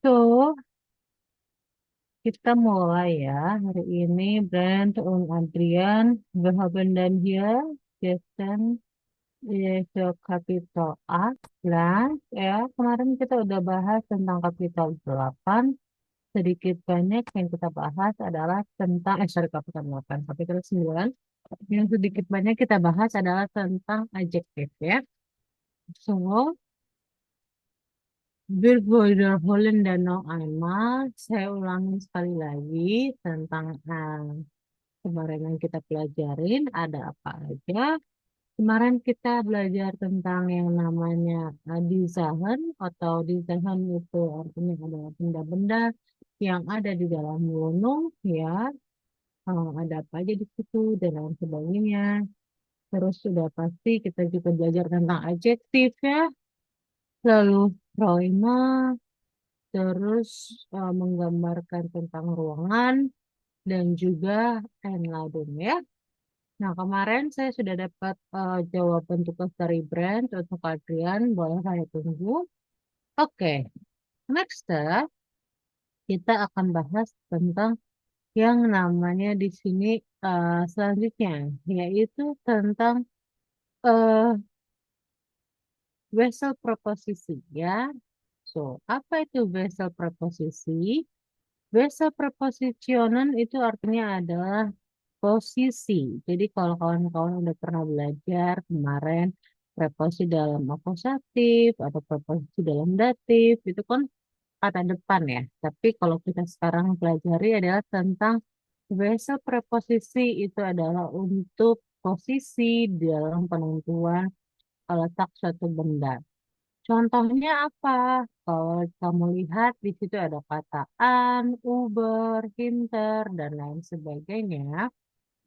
So, kita mulai ya hari ini. Brand und Adrian, wir haben dann hier gestern yaitu kapital A plus ya. Kemarin kita udah bahas tentang kapital 8. Sedikit banyak yang kita bahas adalah tentang sorry kapital 8, kapital 9. Yang sedikit banyak kita bahas adalah tentang adjektif ya. So, wir wiederholen dan noch einmal. Saya ulangi sekali lagi tentang kemarin yang kita pelajarin ada apa aja. Kemarin kita belajar tentang yang namanya design atau design itu artinya adalah benda-benda yang ada di dalam gunung ya. Ada apa aja di situ dan lain sebagainya. Terus sudah pasti kita juga belajar tentang adjektif ya. Lalu Roima terus menggambarkan tentang ruangan dan juga Enladun ya. Nah, kemarin saya sudah dapat jawaban tugas dari Brand untuk Adrian. Boleh saya tunggu? Oke, next step kita akan bahas tentang yang namanya di sini selanjutnya, yaitu tentang uh, wesel preposisi ya. So, apa itu wesel preposisi? Wesel prepositionen itu artinya adalah posisi. Jadi kalau kawan-kawan udah pernah belajar kemarin preposisi dalam akusatif atau preposisi dalam datif itu kan kata depan ya. Tapi kalau kita sekarang pelajari adalah tentang biasa preposisi itu adalah untuk posisi dalam penentuan letak suatu benda. Contohnya apa? Kalau kamu lihat di situ ada kata an, uber, hinter, dan lain sebagainya.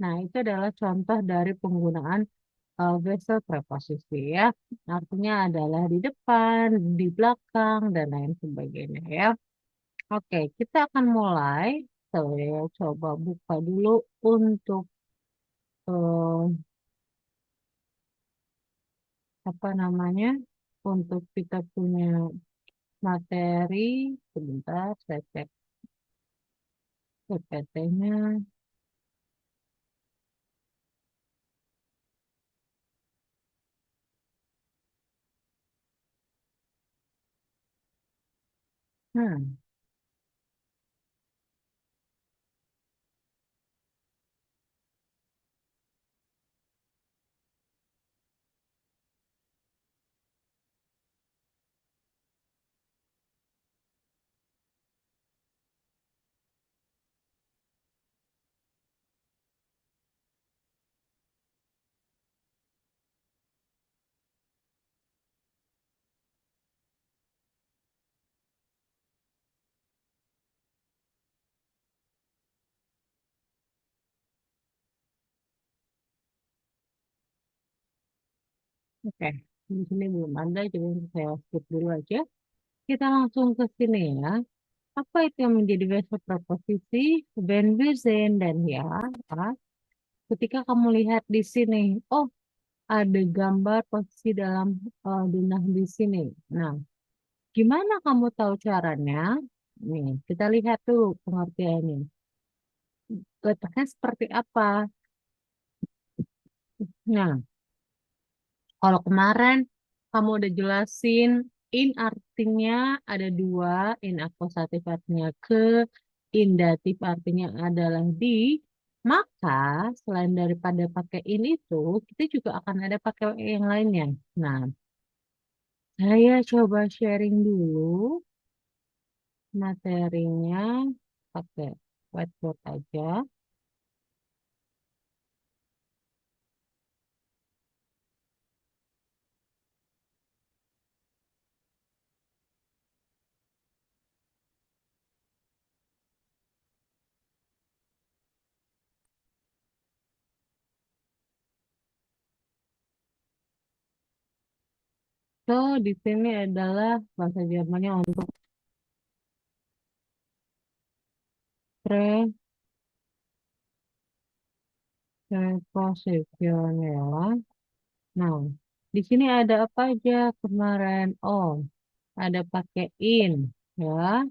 Nah, itu adalah contoh dari penggunaan vessel preposisi ya. Artinya adalah di depan, di belakang, dan lain sebagainya ya. Oke, kita akan mulai. Saya coba buka dulu untuk eh, apa namanya? Untuk kita punya materi. Sebentar, saya cek PPT-nya. Hmm, oke. Di sini belum ada, jadi saya skip dulu aja. Kita langsung ke sini ya. Apa itu yang menjadi verb preposisi? Wenn wir sehen dan ya. Ketika kamu lihat di sini, oh ada gambar posisi dalam denah di sini. Nah, gimana kamu tahu caranya? Nih, kita lihat tuh pengertiannya. Letaknya seperti apa? Nah, kalau kemarin kamu udah jelasin, in artinya ada dua, in akusatif artinya ke, in datif artinya adalah di, maka selain daripada pakai in itu, kita juga akan ada pakai yang lainnya. Nah, saya coba sharing dulu materinya pakai whiteboard aja. So, di sini adalah bahasa Jermannya untuk preposisional. Nah, di sini ada apa aja kemarin? Oh, ada pakai in, ya.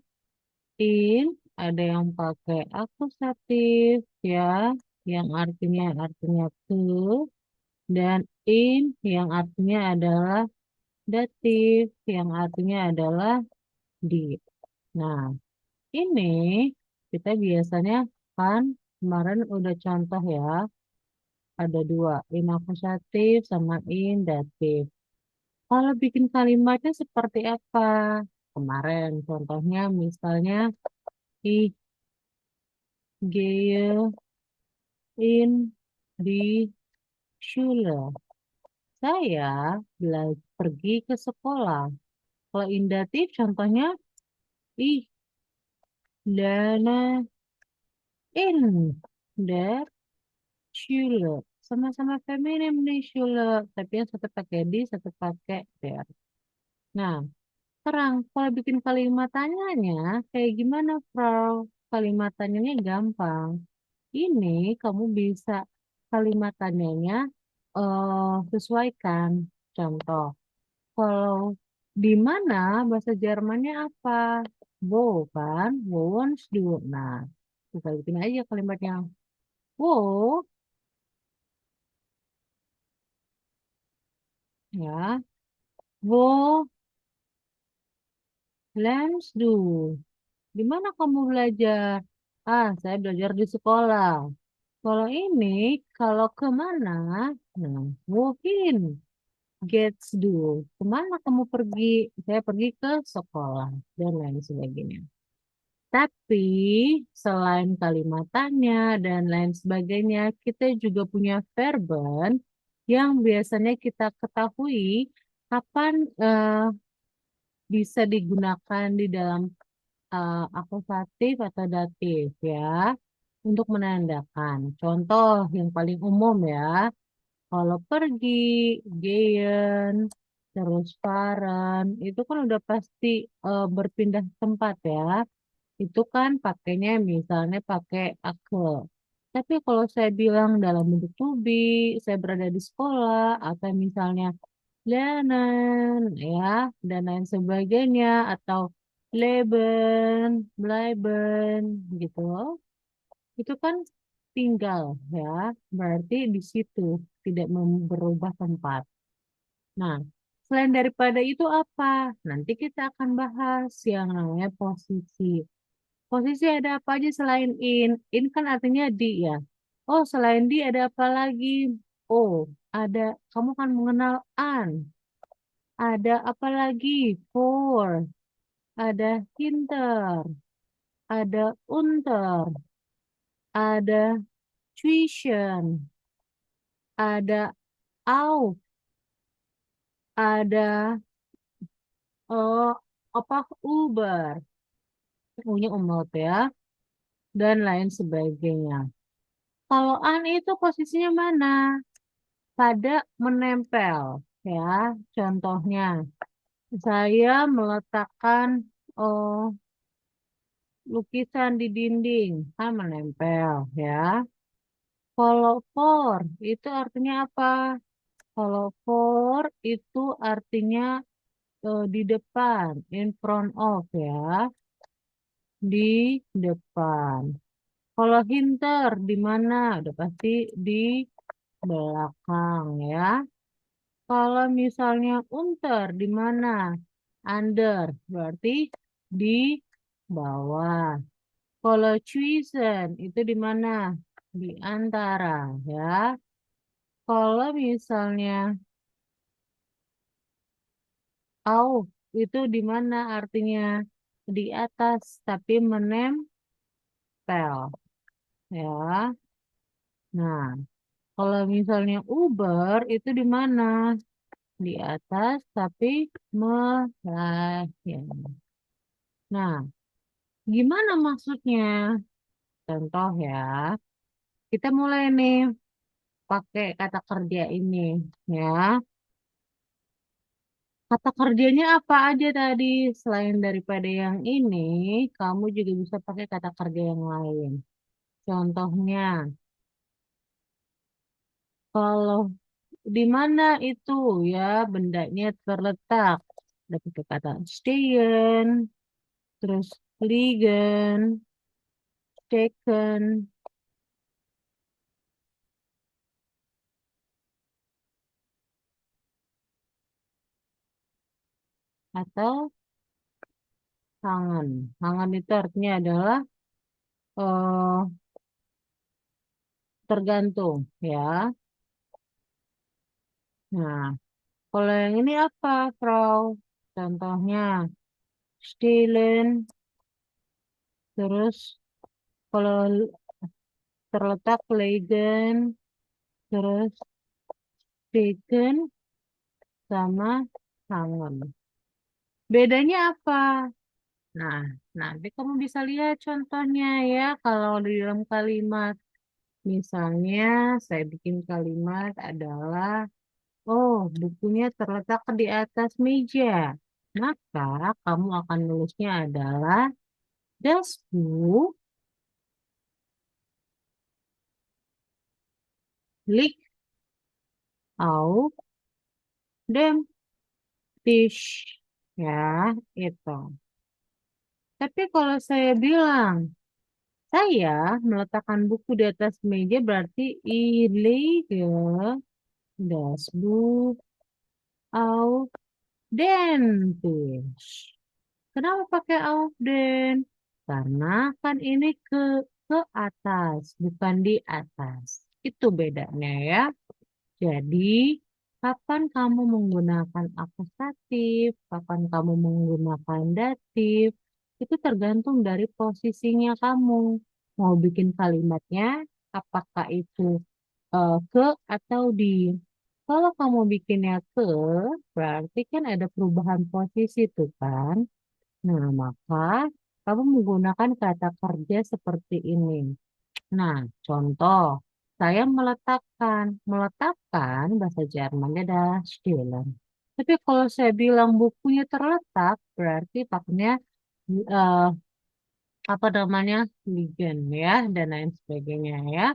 In, ada yang pakai akusatif ya, yang artinya ke, dan in yang artinya adalah datif, yang artinya adalah di. Nah, ini kita biasanya kan kemarin udah contoh ya, ada dua, in akusatif sama in datif. Kalau bikin kalimatnya seperti apa? Kemarin contohnya misalnya ih gehe in die Schule. Saya pergi ke sekolah. Kalau in datif contohnya ich lerne in der Schule. Sama-sama feminim nih Schule, tapi yang satu pakai di, satu pakai der. Nah, terang kalau bikin kalimat tanyanya kayak gimana, Frau? Kalimat tanyanya gampang. Ini kamu bisa kalimat tanyanya sesuaikan. Contoh, kalau di mana bahasa Jermannya apa? Wo kan, wo wants du. Nah, kita bikin aja kalimatnya. Wo, ya. Wo lernst du. Di mana kamu belajar? Ah, saya belajar di sekolah. Kalau ini, kalau kemana? Nah, wohin gets do. Kemana kamu pergi? Saya pergi ke sekolah dan lain sebagainya. Tapi selain kalimat tanya dan lain sebagainya, kita juga punya verben yang biasanya kita ketahui kapan bisa digunakan di dalam akusatif atau datif ya untuk menandakan. Contoh yang paling umum ya, kalau pergi, gehen, terus fahren, itu kan udah pasti berpindah tempat ya. Itu kan pakainya misalnya pakai aku. Tapi kalau saya bilang dalam bentuk to be, saya berada di sekolah, atau misalnya lernen, ya, dan lain sebagainya, atau leben, bleiben, gitu. Itu kan tinggal, ya, berarti di situ tidak berubah tempat. Nah, selain daripada itu apa? Nanti kita akan bahas yang namanya posisi. Posisi ada apa aja selain in? In kan artinya di ya. Oh, selain di ada apa lagi? Oh, ada, kamu kan mengenal an. Ada apa lagi? For. Ada hinter. Ada unter. Ada tuition. Ada auf. Ada oh, apa Uber. Punya umlaut ya. Dan lain sebagainya. Kalau an itu posisinya mana? Pada menempel ya. Contohnya, saya meletakkan oh, lukisan di dinding, kan menempel ya. Kalau for itu artinya apa? Kalau for itu artinya di depan, in front of ya, di depan. Kalau hinter di mana? Udah pasti di belakang ya. Kalau misalnya unter di mana? Under berarti di bawah. Kalau tuition itu di mana? Di antara ya. Kalau misalnya auf itu di mana artinya? Di atas tapi menempel ya. Nah, kalau misalnya Uber itu di mana? Di atas tapi melayang. Nah, gimana maksudnya? Contoh ya, kita mulai nih pakai kata kerja ini ya. Kata kerjanya apa aja tadi? Selain daripada yang ini, kamu juga bisa pakai kata kerja yang lain. Contohnya, kalau di mana itu ya bendanya terletak, ada pakai kata stehen, terus liegen, stecken, atau hangen. Hangen itu artinya adalah eh, tergantung ya. Nah, kalau yang ini apa, Frau? Contohnya stehlen, terus kalau terletak liegen, terus steken sama hangen. Bedanya apa? Nah, nanti kamu bisa lihat contohnya ya. Kalau di dalam kalimat, misalnya saya bikin kalimat adalah, oh, bukunya terletak di atas meja. Maka kamu akan nulisnya adalah das Buch liegt auf dem Tisch. Ya, itu. Tapi kalau saya bilang, saya meletakkan buku di atas meja berarti ich lege das Buch auf den Tisch. Kenapa pakai auf den? Karena kan ini ke atas, bukan di atas. Itu bedanya ya. Jadi, kapan kamu menggunakan akusatif, kapan kamu menggunakan datif, itu tergantung dari posisinya kamu. Mau bikin kalimatnya, apakah itu ke atau di. Kalau kamu bikinnya ke, berarti kan ada perubahan posisi tuh kan. Nah, maka kamu menggunakan kata kerja seperti ini. Nah, contoh, saya meletakkan. Meletakkan bahasa Jermannya adalah stellen. Tapi kalau saya bilang bukunya terletak, berarti pakainya eh, apa namanya ligen ya dan lain sebagainya ya.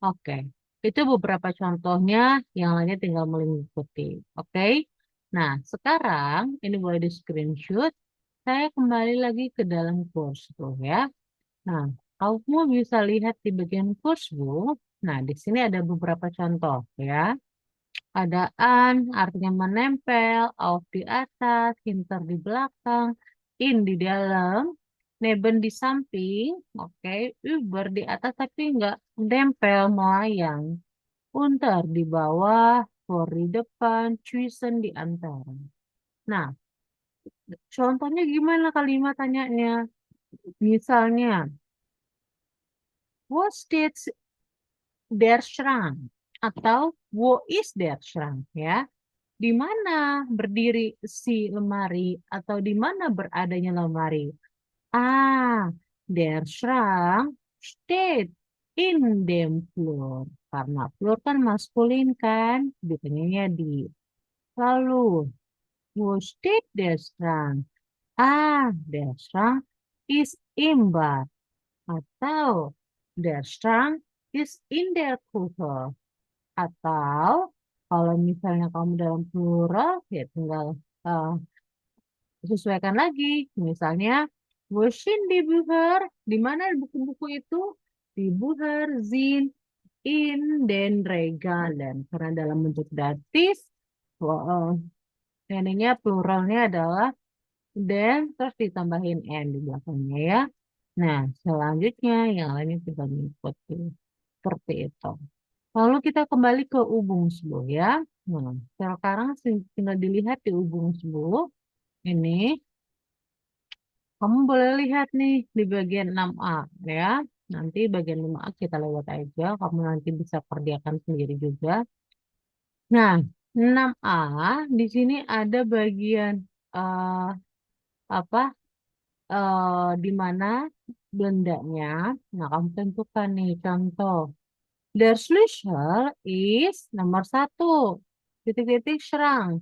Oke, itu beberapa contohnya. Yang lainnya tinggal mengikuti. Oke. Nah, sekarang ini boleh di screenshot. Saya kembali lagi ke dalam kurs tuh ya. Nah, kamu bisa lihat di bagian kursbook. Nah, di sini ada beberapa contoh ya. Ada an, artinya menempel, auf di atas, hinter di belakang, in di dalam, neben di samping, oke, über di atas tapi nggak menempel, melayang, unter di bawah, vor di depan, zwischen di antara. Nah, contohnya gimana kalimat tanyanya? Misalnya, wo steht der Schrank atau wo is der Schrank ya. Di mana berdiri si lemari atau di mana beradanya lemari? Ah, der Schrank steht in dem Flur. Karena Flur kan maskulin kan, ditanyanya di. Lalu, wo steht der Schrank? Ah, der Schrank ist im Bad. Atau der Schrank ist in der Küche. Atau kalau misalnya kamu dalam plural, ya tinggal eh, sesuaikan lagi. Misalnya, Wosin di Buher, di mana buku-buku itu? Di Buher, Zin, in, den, regalen. Karena dalam bentuk datif, oh, ininya pluralnya adalah den, terus ditambahin n di belakangnya ya. Nah, selanjutnya yang lainnya kita mengikuti. Seperti itu. Lalu kita kembali ke Ubungsbo ya. Nah, sekarang tinggal dilihat di Ubungsbo. Ini kamu boleh lihat nih di bagian 6A ya. Nanti bagian 5A kita lewat aja. Kamu nanti bisa kerjakan sendiri juga. Nah, 6A di sini ada bagian eh, apa di mana belandanya. Nah, kamu tentukan nih contoh. Der Schlüssel is nomor satu. Titik-titik serang.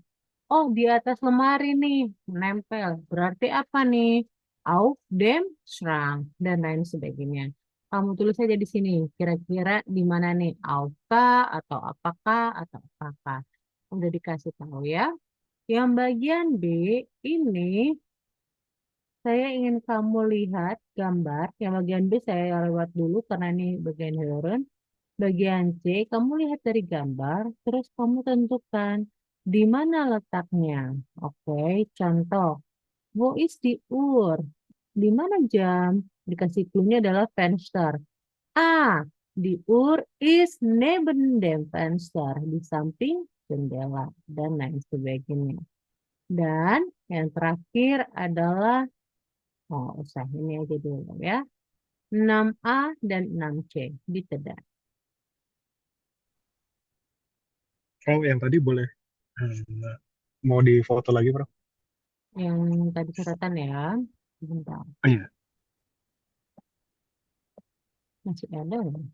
Oh, di atas lemari nih. Menempel. Berarti apa nih? Auf dem Schrank. Dan lain sebagainya. Kamu tulis aja di sini. Kira-kira di mana nih? Aufkah atau apakah atau apakah. Udah dikasih tahu ya. Yang bagian B ini Saya ingin kamu lihat gambar. Yang bagian B saya lewat dulu karena ini bagian hewan. Bagian C, kamu lihat dari gambar, terus kamu tentukan di mana letaknya. Oke, contoh. Wo is di uur? Di mana jam? Dikasih clue-nya adalah Fenster. A. Di uur is neben dem Fenster. Di samping jendela. Dan lain sebagainya. Dan yang terakhir adalah, oh usah ini aja dulu ya. 6A dan 6C. Ditedak. Oh, yang tadi boleh mau di foto lagi, Bro? Yang tadi catatan ya. Bentar. Oh, iya. Masih ada nggak?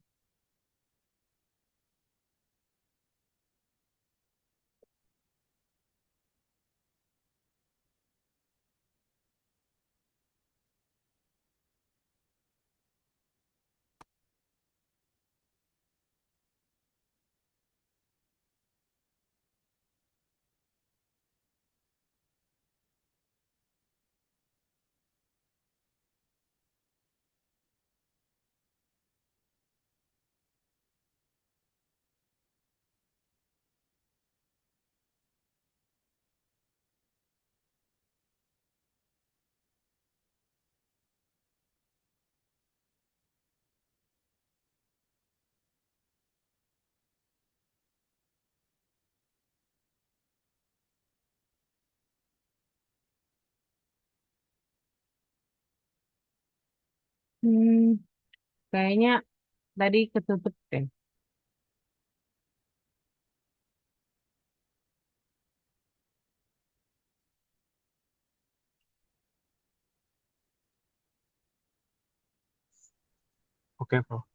Hmm, kayaknya tadi ketutup deh. Oke, Bro.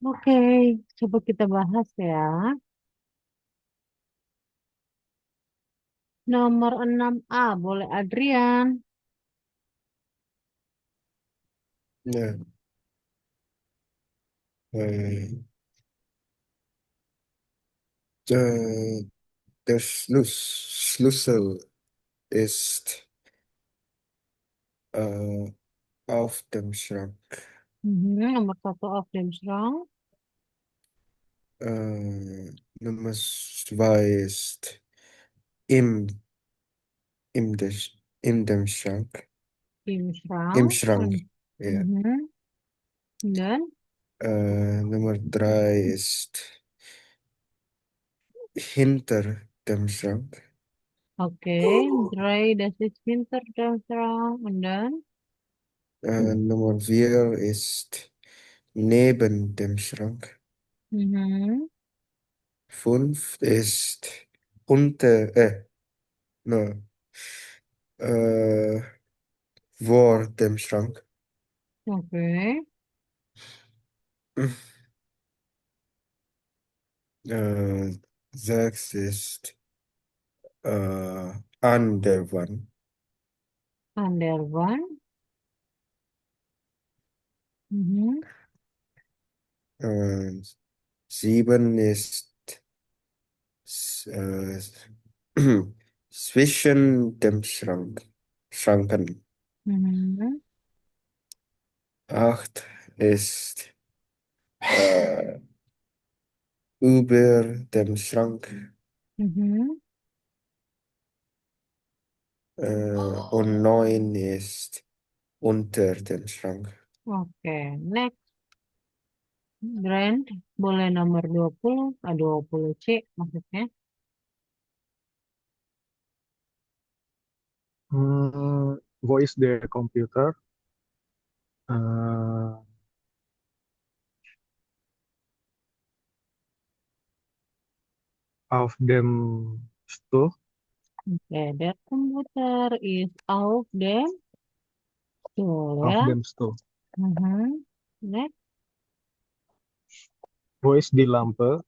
Oke, coba kita bahas ya. Nomor 6A, boleh Adrian. Yeah. Der, der Schlüssel ist äh, auf dem Schrank. Nomor satu of them strong. Nummer zwei ist im, in dem Schrank. Tim Im strong. Schrank. Ja. Dan, Nummer drei ist hinter dem Schrank. oke, dry, das ist winter them strong. And then, Nummer vier ist neben dem Schrank. mhm, Fünf ist no, äh, vor dem Schrank. oke, Äh, Sechs ist an der Wand. under one. Mhm, Äh, Sieben ist äh, zwischen dem Schranken. mhm, Acht ist äh, über dem Schrank. mhm. Und neun ist unter dem Schrank. Oke, next. Brand, boleh nomor 20, 20C maksudnya. Voice the computer uh, auf dem Stuhl, Oke, that computer is out them. Tuh auf ya. dem Stuhl. Mhm. Next. Voice di lampe,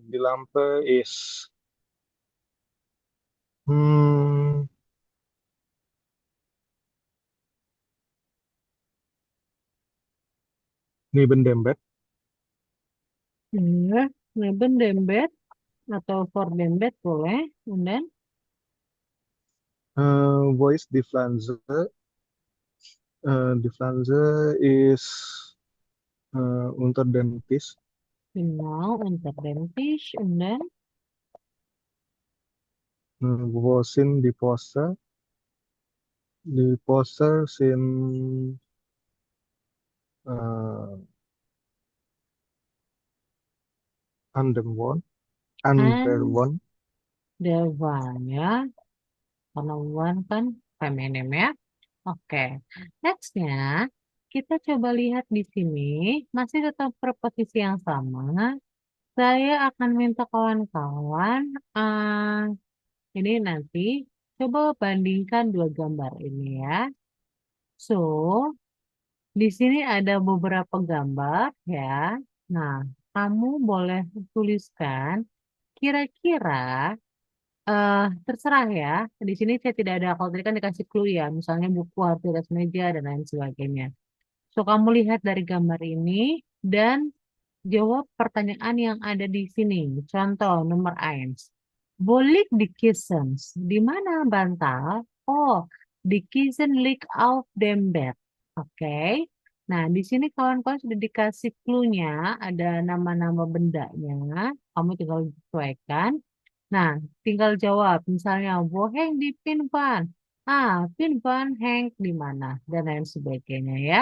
di lampe is hmm, neben dem Bett. Ya, neben dembet atau for dembet boleh. And then, Voice die Pflanze is unter dem Tisch. final, unter dem Tisch. And then, Wo sind die Poster? Die Poster sind äh, an dem Wand. An der and Wand. the one ya. Karena one kan feminim ya. Oke. Nextnya, kita coba lihat di sini. Masih tetap preposisi yang sama. Saya akan minta kawan-kawan ini nanti coba bandingkan dua gambar ini ya. So, di sini ada beberapa gambar ya. Nah, kamu boleh tuliskan kira-kira terserah ya. Di sini saya tidak ada, kalau tadi kan dikasih clue ya, misalnya buku, harus di atas meja dan lain sebagainya. So, kamu lihat dari gambar ini dan jawab pertanyaan yang ada di sini. Contoh nomor 1. Boleh di kussens. Di mana bantal? Oh, di kussen liegt auf dem Bett. Oke. Nah, di sini kawan-kawan sudah dikasih clue-nya, ada nama-nama bendanya. Kamu tinggal sesuaikan. Nah, tinggal jawab. Misalnya, wo heng di pinpan. Pinpan heng di mana? Dan lain sebagainya ya.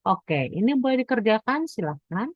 Oke, ini boleh dikerjakan, silahkan.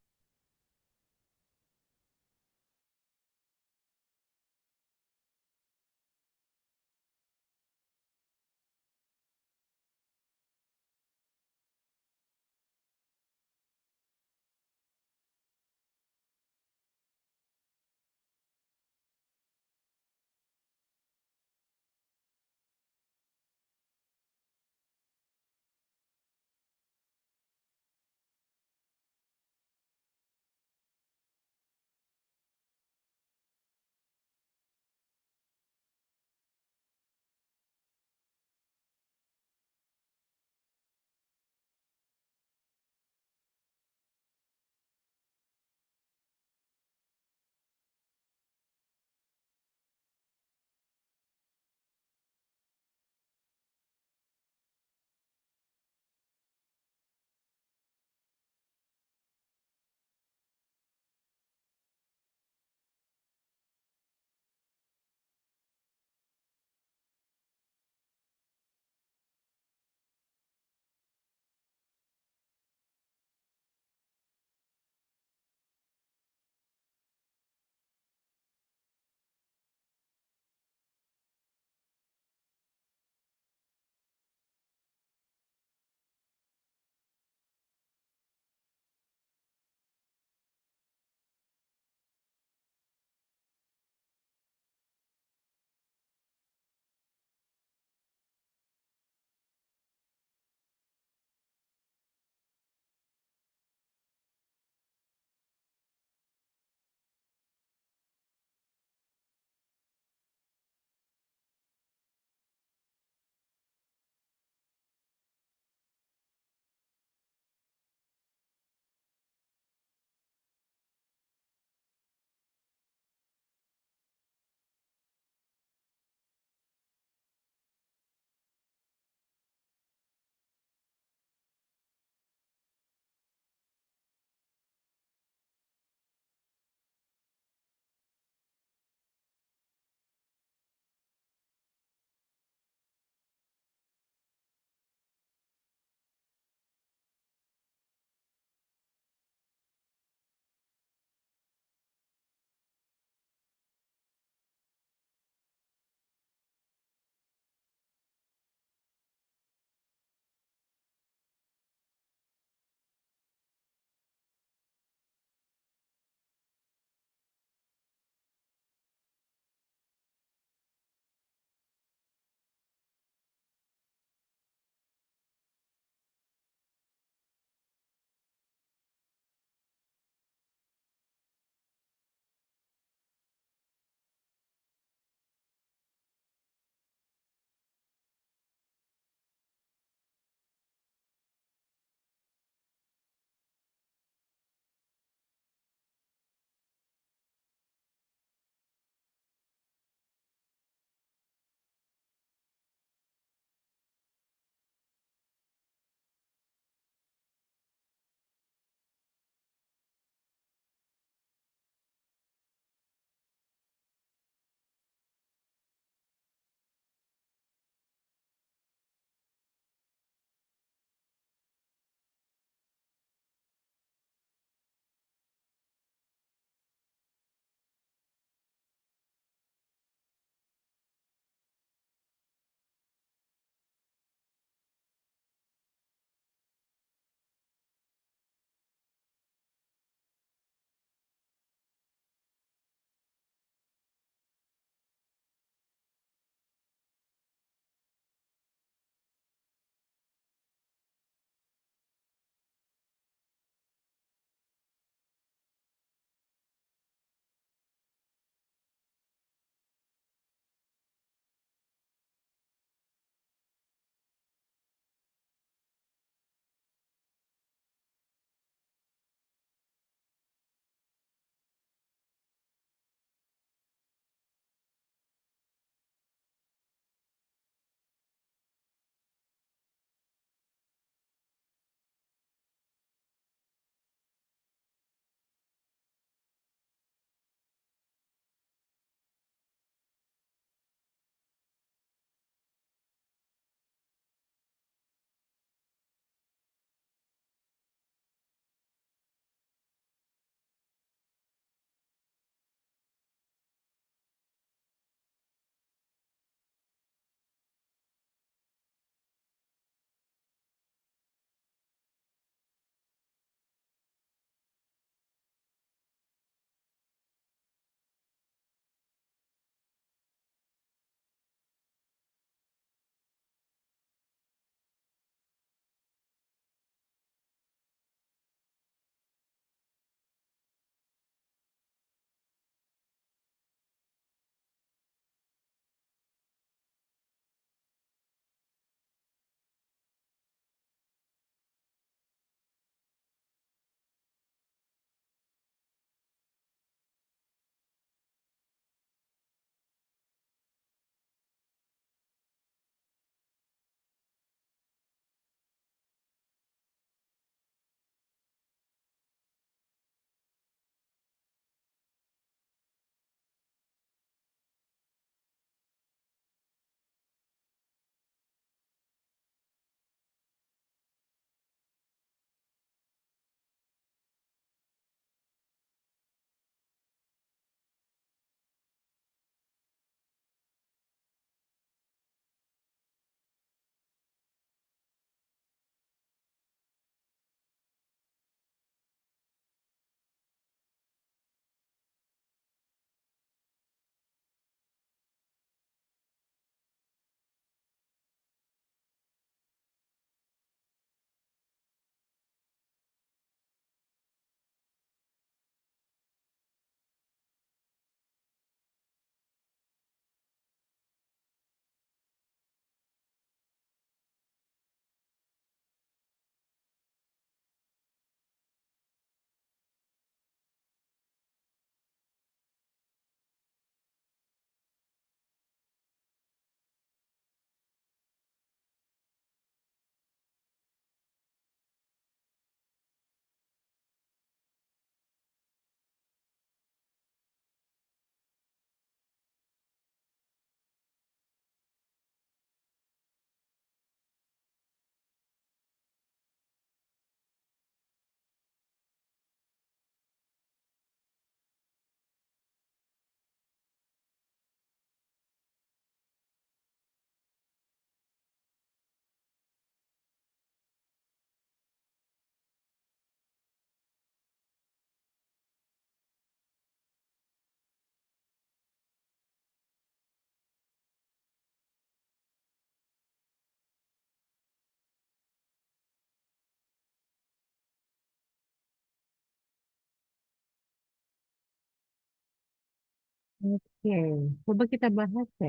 Oke, coba kita bahas ya.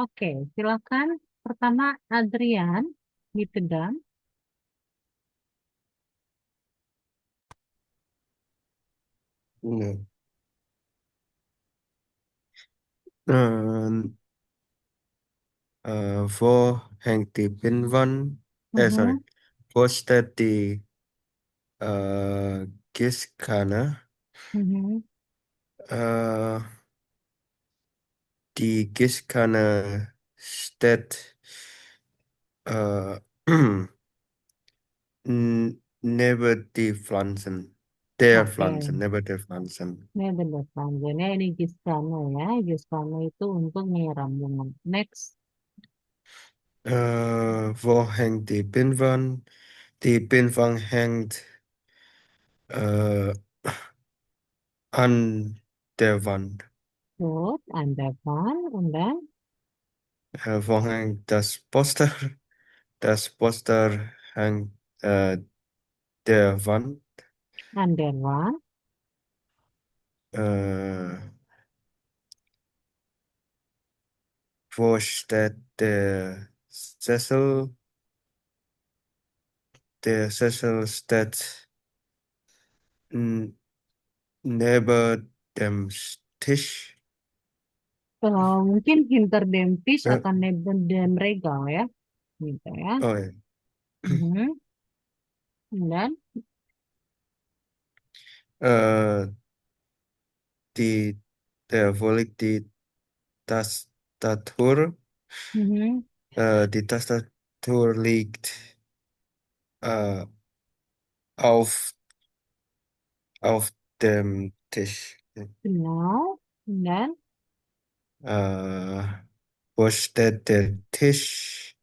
Oke, silakan. Pertama, Adrian di Tegang. Ja. Ähm, wo hängt die Pinnwand? Sorry. Mhm, Wo steht die Gießkanne? mhm. Äh, die Gießkanne steht äh, neben die Pflanzen. Der Oke, Pflanzen, neben der Pflanzen. ini benar panjangnya ini Giskano ya. Giskano itu untuk nyiram bunga. Next. Wo hängt die Pinnwand? Die Pinnwand hängt äh, an der Wand. Good, and that one, and then, Wo hängt das Poster? Das Poster hängt der Wand. and that one, Äh, wo steht der Sessel? Der Sessel steht n- neben dem Tisch. mungkin Hinterdempisch Äh, atau Neben Regal ya. Gitu ya. oh ja. Mhm. And then, Äh, die, wo liegt die Tastatur? mhm. Die Tastatur liegt äh, auf, auf dem Tisch. Genau, and then, Äh, wo steht der Tisch?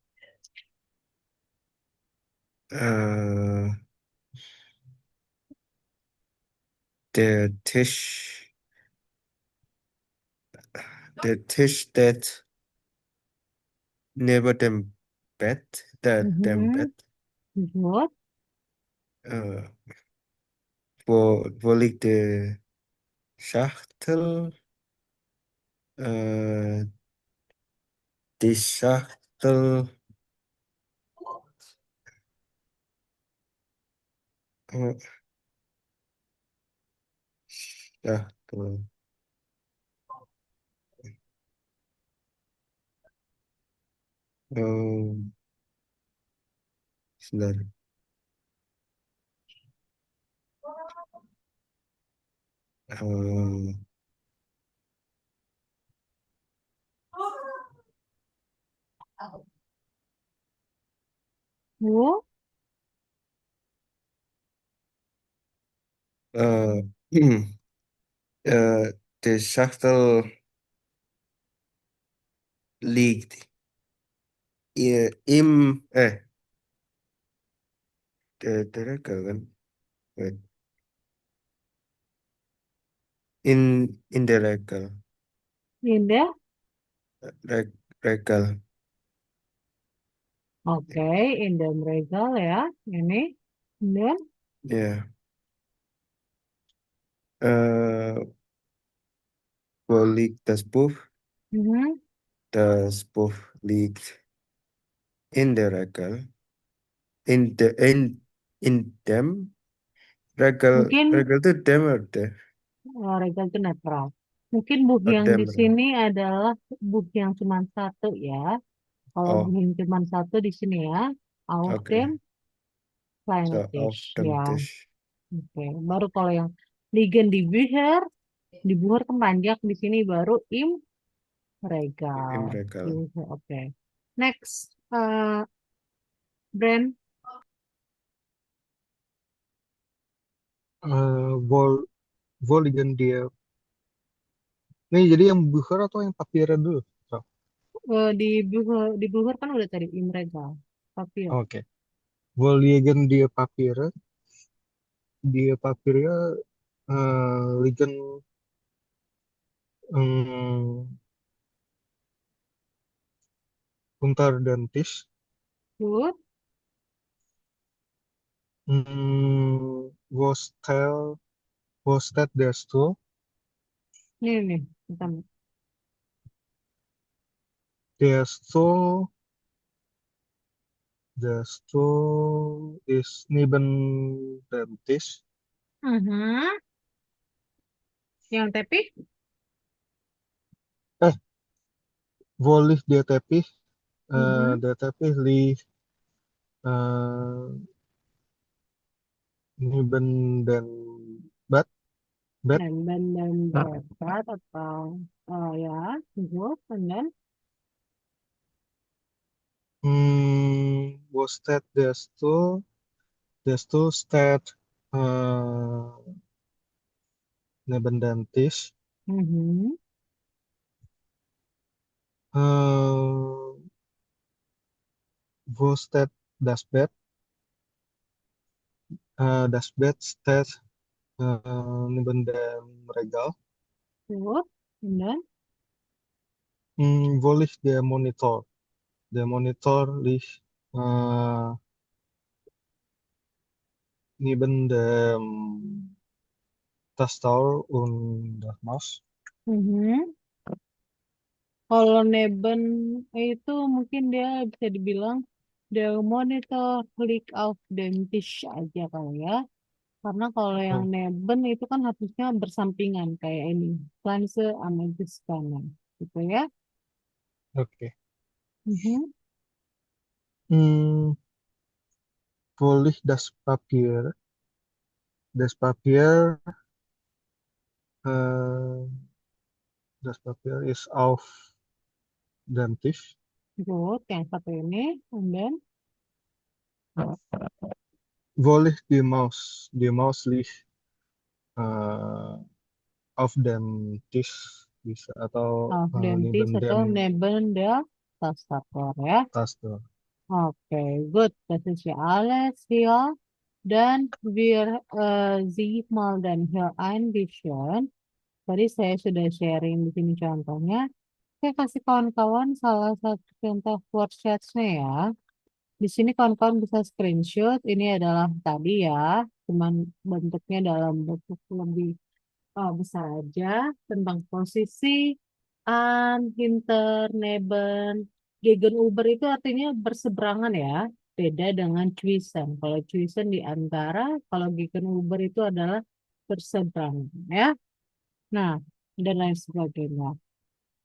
Äh, der Tisch, der Tisch steht neben dem Bett, dem mhm. Bett. Good, Äh, wo liegt die Schachtel? Äh, die Schachtel, äh, Schachtel, äh, sebentar. Äh, good, äh, die Schachtel liegt im, der Regal, kan? Wait. In der Regal. indah. Reg, Regal. Oke, indah Regal ya. Ini, and then, Ja. Äh, wo liegt das Buch? mhm. Das Buch liegt in der Regal. In dem Mungkin Regal itu dem or der? Regal itu netral. Mungkin buh Oh, yang di dem. sini adalah buh yang cuma satu ya. Kalau buh Oh, yang cuma satu di sini ya, auf dem okay. kleine So, Tisch. auf Ya, dem Tisch. oke. Baru kalau yang liegen di Bücher kan panjang di sini baru im Regal. Im Regal. Gitu, oke. Next, brand. Wo, wo liegen dia? Nih jadi yang Bucher atau yang Papira dulu? So, Di Bücher kan udah tadi im Regal. Papir. oke. Wo liegen dia Papira? Dia Papira liegen um, unter den Tisch. Good. Wo steht der Stuhl? Nih, pertama. Der Stuhl, der Stuhl ist neben dem Tisch. Mhm. Yang tepi? Eh, wo liegt der Teppich? Mhm. Der Teppich liegt äh, neben dem Bett. Dan berat atau ya, good. And then, Wo steht der Stuhl? Der Stuhl steht äh, neben dem Tisch. mhm. Äh, wo steht das Bett? Das Bett steht neben dem Regal. Good. And then, Wo liegt der Monitor? Der Monitor liegt äh, neben dem Tastatur und der Maus. mhm. Kalau Neben itu mungkin dia bisa dibilang the monitor click of dentish aja kali ya. Karena kalau yang Oh, Neben itu kan harusnya bersampingan kayak ini. Flanse sama jus kanan. Gitu ya. oke. Mhm. Hmm, wo liegt das Papier? Das Papier, äh, das Papier ist auf dem Tisch. Good. Yang satu ini. And then, Wo liegt die Maus? Die Maus liegt äh, auf dem Tisch bisa atau of dentish neben atau dem Neben der Tastator ya. Taster. Oke, good. Das ist ja alles hier. Dan wir sieht mal dan hier ein bisschen. Tadi saya sudah sharing di sini contohnya. Saya kasih kawan-kawan salah satu contoh worksheets-nya ya. Di sini kawan-kawan bisa screenshot. Ini adalah tadi ya, cuman bentuknya dalam bentuk lebih besar aja tentang posisi, hinter, neben, gegenüber itu artinya berseberangan ya. Beda dengan cuisen. Kalau cuisen di antara, kalau gegenüber itu adalah berseberangan ya. Nah, dan lain sebagainya.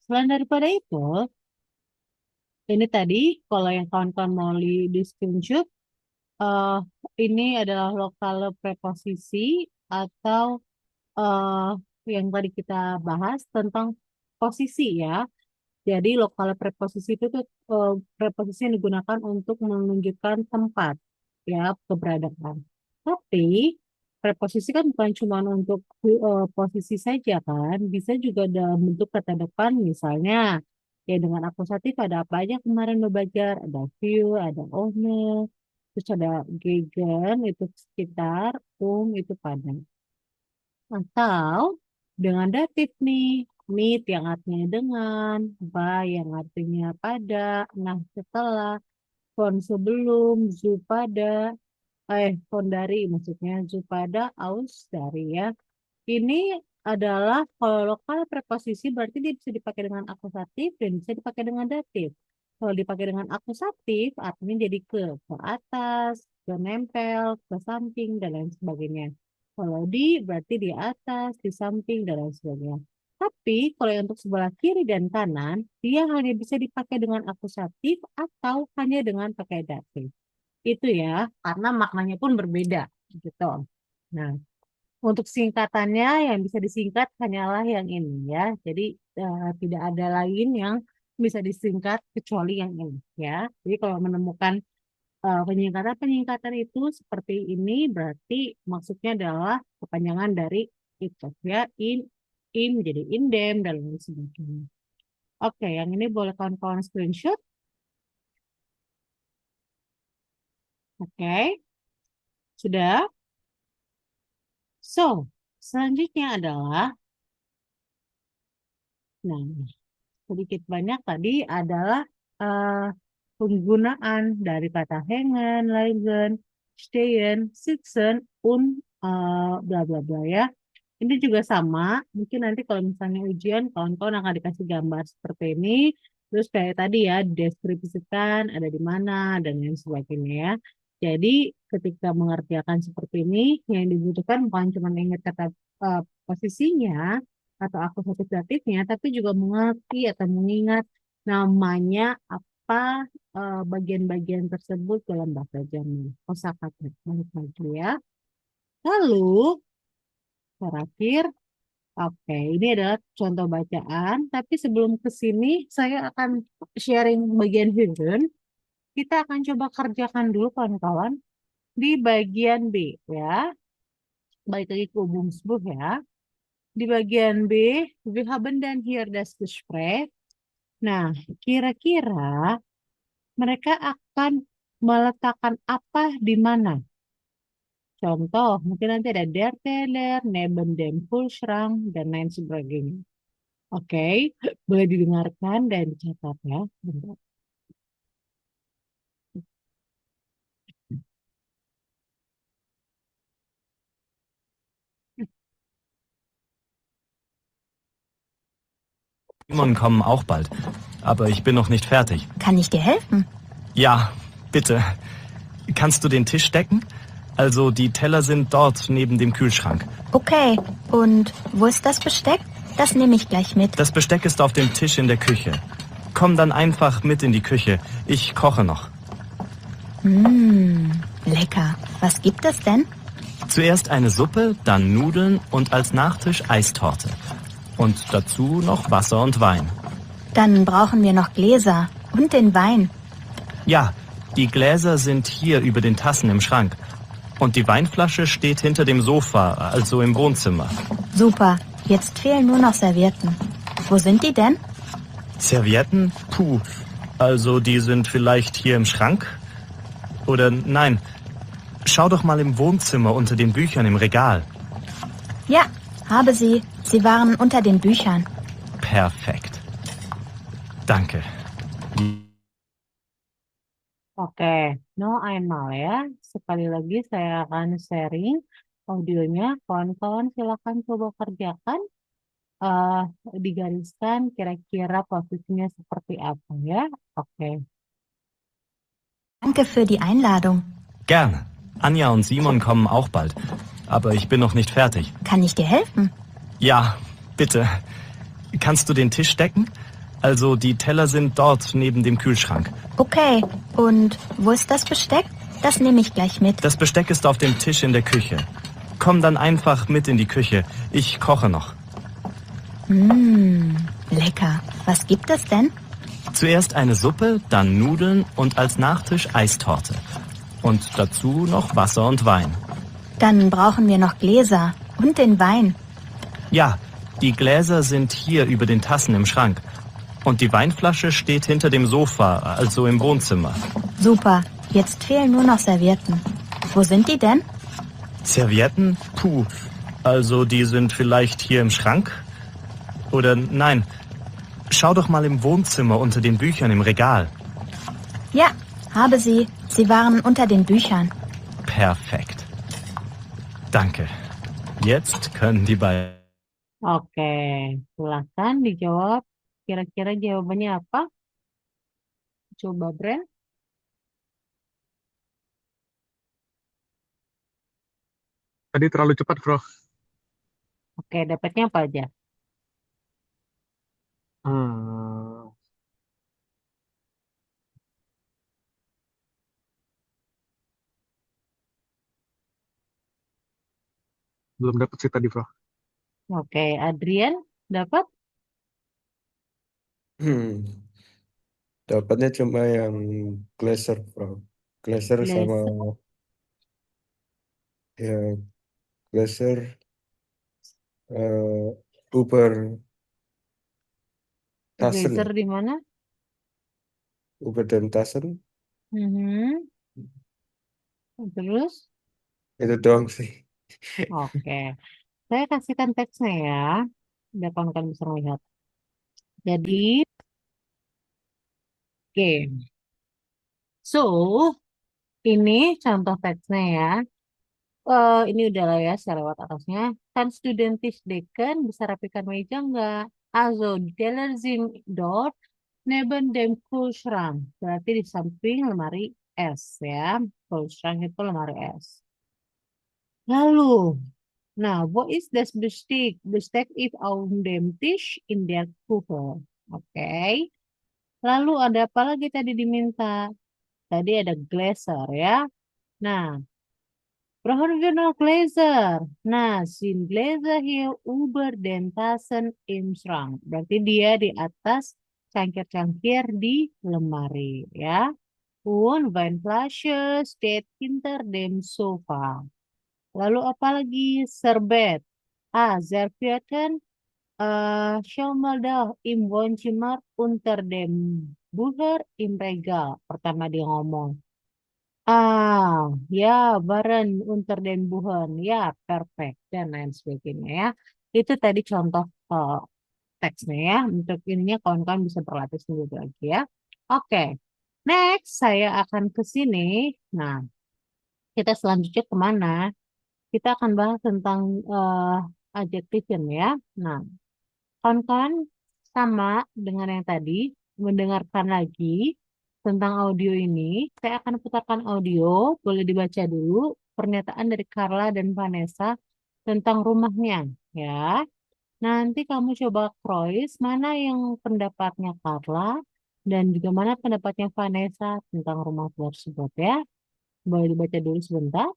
Selain daripada itu, ini tadi kalau yang kawan-kawan mau di screenshot, eh ini adalah lokal preposisi atau eh yang tadi kita bahas tentang posisi ya. Jadi lokal preposisi itu tuh preposisi yang digunakan untuk menunjukkan tempat ya keberadaan. Tapi preposisi kan bukan cuma untuk posisi saja kan, bisa juga dalam bentuk kata depan misalnya. Ya dengan akusatif ada apa aja kemarin lo belajar, ada view, ada owner, terus ada gegen itu sekitar, itu pada. Atau dengan datif nih, meet yang artinya dengan, by yang artinya pada, nah setelah, kon sebelum, zu pada, kon dari maksudnya, zu pada, aus dari ya. Ini adalah kalau lokal preposisi berarti dia bisa dipakai dengan akusatif dan bisa dipakai dengan datif. Kalau dipakai dengan akusatif artinya jadi ke atas, ke nempel, ke samping dan lain sebagainya. Kalau di berarti di atas, di samping dan lain sebagainya. Tapi kalau yang untuk sebelah kiri dan kanan, dia hanya bisa dipakai dengan akusatif atau hanya dengan pakai datif. Itu ya, karena maknanya pun berbeda gitu. Nah, untuk singkatannya yang bisa disingkat hanyalah yang ini ya. Jadi tidak ada lain yang bisa disingkat kecuali yang ini ya. Jadi kalau menemukan penyingkatan-penyingkatan itu seperti ini berarti maksudnya adalah kepanjangan dari itu ya. In menjadi indem dan lain sebagainya. Oke, yang ini boleh kawan-kawan screenshot. Oke, sudah. So, selanjutnya adalah, nah sedikit banyak tadi adalah eh, penggunaan dari kata hängen, liegen, stehen, sitzen, bla bla bla ya. Ini juga sama. Mungkin nanti kalau misalnya ujian, kawan-kawan akan dikasih gambar seperti ini. Terus kayak tadi ya, deskripsikan ada di mana dan lain sebagainya ya. Jadi ketika mengerjakan seperti ini, yang dibutuhkan bukan cuma ingat kata posisinya atau akusatif-datifnya, tapi juga mengerti atau mengingat namanya apa bagian-bagian tersebut dalam bahasa Jerman. Kosakata. Balik lagi ya. Lalu terakhir, oke, ini adalah contoh bacaan. Tapi sebelum ke sini, saya akan sharing bagian hidden. Kita akan coba kerjakan dulu kawan-kawan di bagian B ya. Baik lagi ke Übungsbuch ya. Di bagian B, wir haben dann hier das Gespräch. Nah, kira-kira mereka akan meletakkan apa di mana? Contoh, mungkin nanti ada der Teller, neben dem Kühlschrank, dan lain sebagainya. Oke, boleh didengarkan dan dicatat ya. Bentar. Simon kommen auch bald. Aber ich bin noch nicht fertig. Kann ich dir helfen? Ja, bitte. Kannst du den Tisch decken? Also die Teller sind dort neben dem Kühlschrank. Okay. Und wo ist das Besteck? Das nehme ich gleich mit. Das Besteck ist auf dem Tisch in der Küche. Komm dann einfach mit in die Küche. Ich koche noch. Lecker. Was gibt es denn? Zuerst eine Suppe, dann Nudeln und als Nachtisch Eistorte. Und dazu noch Wasser und Wein. Dann brauchen wir noch Gläser und den Wein. Ja, die Gläser sind hier über den Tassen im Schrank. Und die Weinflasche steht hinter dem Sofa, also im Wohnzimmer. Super. Jetzt fehlen nur noch Servietten. Wo sind die denn? Servietten? Puh, also die sind vielleicht hier im Schrank? Oder nein, schau doch mal im Wohnzimmer unter den Büchern im Regal. Ja, habe sie. Sie waren unter den Büchern. Perfekt. Danke. Oke, einmal ya. Sekali lagi saya akan sharing audionya. Kawan-kawan silakan coba kerjakan. Digariskan kira-kira posisinya seperti apa ya. Oke. Danke für die Einladung. Gerne. Anja und Simon kommen auch bald. Aber ich bin noch nicht fertig. Kann ich dir helfen? Ja, bitte. Kannst du den Tisch decken? Also die Teller sind dort neben dem Kühlschrank. Okay. Und wo ist das Besteck? Das nehme ich gleich mit. Das Besteck ist auf dem Tisch in der Küche. Komm dann einfach mit in die Küche. Ich koche noch. Lecker. Was gibt es denn? Zuerst eine Suppe, dann Nudeln und als Nachtisch Eistorte. Und dazu noch Wasser und Wein. Dann brauchen wir noch Gläser und den Wein. Ja, die Gläser sind hier über den Tassen im Schrank. Und die Weinflasche steht hinter dem Sofa, also im Wohnzimmer. Super. Jetzt fehlen nur noch Servietten. Wo sind die denn? Servietten? Puh, also die sind vielleicht hier im Schrank? Oder nein, schau doch mal im Wohnzimmer unter den Büchern im Regal. Ja, habe sie. Sie waren unter den Büchern. Perfekt. Danke. Jetzt können die beiden... Oke, silakan dijawab. Kira-kira jawabannya apa? Coba Bren. Tadi terlalu cepat, Bro. Oke, dapatnya apa aja? Hmm, belum dapat sih tadi, Bro. Oke, Adrian dapat? Hmm, Dapatnya cuma yang Glacier, bro. Glacier sama Blazer, ya Glacier, Uber Tassen ya, blazer di mana? Uber dan Tassen Mhm. Terus? itu doang sih. Oke, saya kasihkan teksnya ya, biar kawan-kawan bisa melihat. Jadi, oke. So, ini contoh teksnya ya. Ini udah lah ya, saya lewat atasnya. Kannst du den Tisch decken? Bisa rapikan meja nggak? Also, die Teller sind dort neben dem Kühlschrank. Berarti di samping lemari es ya. Kühlschrank itu lemari es. Lalu, nah, wo ist das Besteck? Besteck ist auf dem Tisch in der Küche. Oke. Lalu ada apa lagi tadi diminta? Tadi ada Gläser ya. Nah, brauchen wir noch Gläser? Nah, sind Gläser hier über den Tassen im Schrank. Berarti dia di atas cangkir-cangkir di lemari ya. Und Weinflasche steht hinter dem Sofa. Lalu apa lagi? Serbet. Servietten. Schau mal da im Wohnzimmer unter dem Bücher im Regal. Pertama dia ngomong. Ya, waren unter den Büchern. Ya, perfect. Dan lain sebagainya ya. Itu tadi contoh teksnya ya. Untuk ininya kawan-kawan bisa berlatih sendiri lagi ya. Oke. Next, saya akan ke sini. Nah, kita selanjutnya kemana? Kita akan bahas tentang adjectivation ya. Nah, kawan-kawan sama dengan yang tadi, mendengarkan lagi tentang audio ini. Saya akan putarkan audio, boleh dibaca dulu pernyataan dari Carla dan Vanessa tentang rumahnya ya. Nanti kamu coba cross mana yang pendapatnya Carla dan juga mana pendapatnya Vanessa tentang rumah tersebut ya. Boleh dibaca dulu sebentar.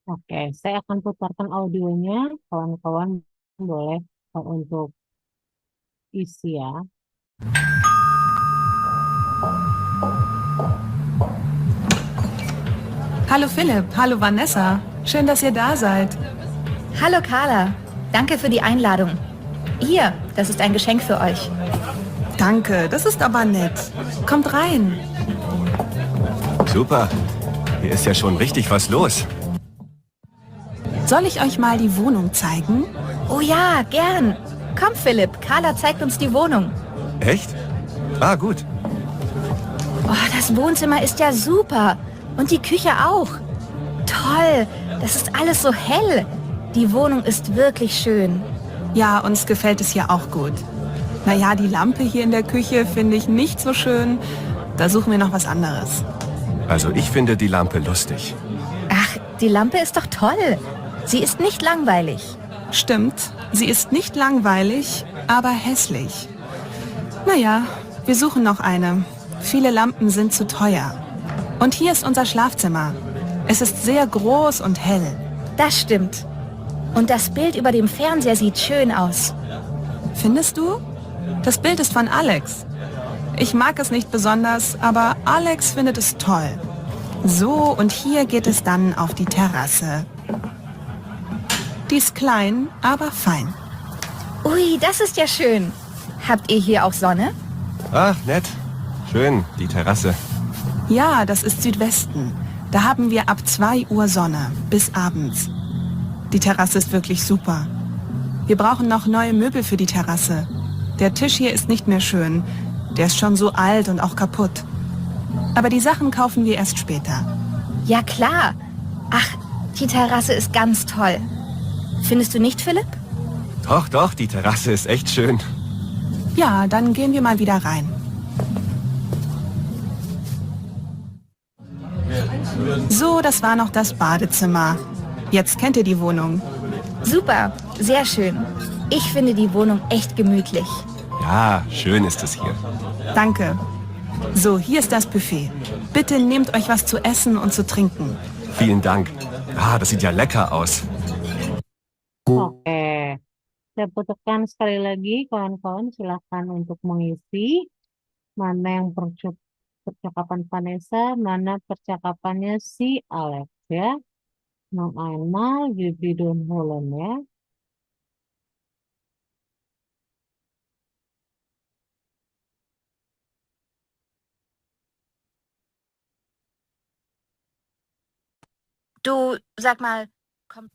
Oke, saya akan putarkan audionya. Kawan-kawan boleh untuk isi ya. Hallo Philipp, hallo Vanessa. Schön, dass ihr da seid. Hallo Carla, danke für die Einladung. Hier, das ist ein Geschenk für euch. Danke, das ist aber nett. Kommt rein. Super. Hier ist ja schon richtig was los. Soll ich euch mal die Wohnung zeigen? Oh ja, gern. Komm Philipp, Carla zeigt uns die Wohnung. Echt? Ah, gut. Oh, das Wohnzimmer ist ja super. Und die Küche auch. Toll, das ist alles so hell. Die Wohnung ist wirklich schön. Ja, uns gefällt es hier auch gut. Naja, die Lampe hier in der Küche finde ich nicht so schön. Da suchen wir noch was anderes. Also ich finde die Lampe lustig. Ach, die Lampe ist doch toll. Sie ist nicht langweilig. Stimmt, sie ist nicht langweilig, aber hässlich. Naja, wir suchen noch eine. Viele Lampen sind zu teuer. Und hier ist unser Schlafzimmer. Es ist sehr groß und hell. Das stimmt. Und das Bild über dem Fernseher sieht schön aus. Findest du? Das Bild ist von Alex. Ich mag es nicht besonders, aber Alex findet es toll. So, und hier geht es dann auf die Terrasse. Die ist klein, aber fein. Ui, das ist ja schön. Habt ihr hier auch Sonne? Ach, nett. Schön, die Terrasse. Ja, das ist Südwesten. Da haben wir ab 2 Uhr Sonne bis abends. Die Terrasse ist wirklich super. Wir brauchen noch neue Möbel für die Terrasse. Der Tisch hier ist nicht mehr schön. Der ist schon so alt und auch kaputt. Aber die Sachen kaufen wir erst später. Ja, klar. Ach, die Terrasse ist ganz toll. Findest du nicht, Philipp? Doch, doch, die Terrasse ist echt schön. Ja, dann gehen wir mal wieder rein. So, das war noch das Badezimmer. Jetzt kennt ihr die Wohnung. Super, sehr schön. Ich finde die Wohnung echt gemütlich. Ja, schön ist es hier. Danke. So, hier ist das Buffet. Bitte nehmt euch was zu essen und zu trinken. Vielen Dank. Ah, das sieht ja lecker aus. Oke. Saya putarkan sekali lagi, kawan-kawan, silakan untuk mengisi mana yang percakapan Vanessa, mana percakapannya si Alex ya. Noch einmal, wir wiederholen ya. Du, sag mal, komm.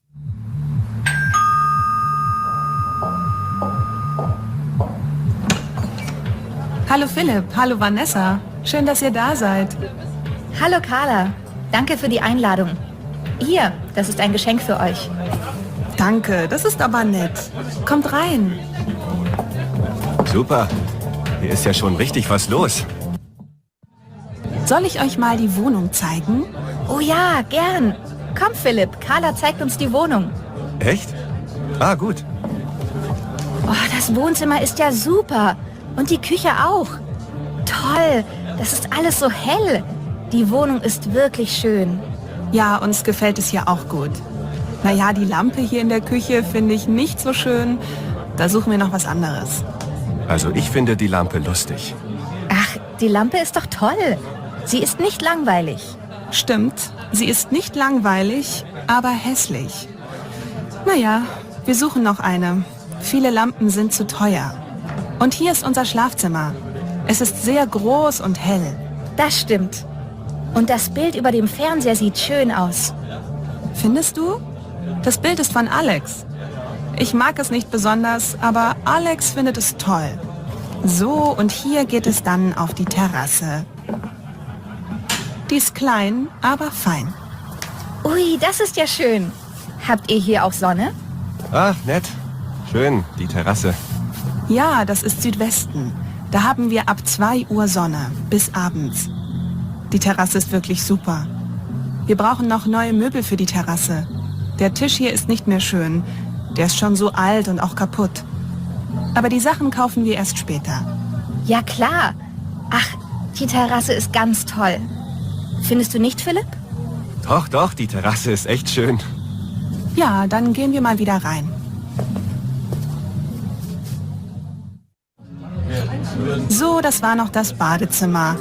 Hallo Philipp, hallo Vanessa. Schön, dass ihr da seid. Hallo Carla, danke für die Einladung. Hier, das ist ein Geschenk für euch. Danke, das ist aber nett. Kommt rein. Super. Hier ist ja schon richtig was los. Soll ich euch mal die Wohnung zeigen? Oh ja, gern. Komm Philipp, Carla zeigt uns die Wohnung. Echt? Ah, gut. Oh, das Wohnzimmer ist ja super. Und die Küche auch. Toll, das ist alles so hell. Die Wohnung ist wirklich schön. Ja, uns gefällt es hier auch gut. Naja, die Lampe hier in der Küche finde ich nicht so schön. Da suchen wir noch was anderes. Also ich finde die Lampe lustig. Ach, die Lampe ist doch toll. Sie ist nicht langweilig. Stimmt, sie ist nicht langweilig, aber hässlich. Naja, wir suchen noch eine. Viele Lampen sind zu teuer. Und hier ist unser Schlafzimmer. Es ist sehr groß und hell. Das stimmt. Und das Bild über dem Fernseher sieht schön aus. Findest du? Das Bild ist von Alex. Ich mag es nicht besonders, aber Alex findet es toll. So, und hier geht es dann auf die Terrasse. Die ist klein, aber fein. Ui, das ist ja schön. Habt ihr hier auch Sonne? Ach, nett. Schön, die Terrasse. Ja, das ist Südwesten. Da haben wir ab 2 Uhr Sonne bis abends. Die Terrasse ist wirklich super. Wir brauchen noch neue Möbel für die Terrasse. Der Tisch hier ist nicht mehr schön. Der ist schon so alt und auch kaputt. Aber die Sachen kaufen wir erst später. Ja, klar. Ach, die Terrasse ist ganz toll. Findest du nicht, Philipp? Doch, doch, die Terrasse ist echt schön. Ja, dann gehen wir mal wieder rein. So, das war noch das Badezimmer.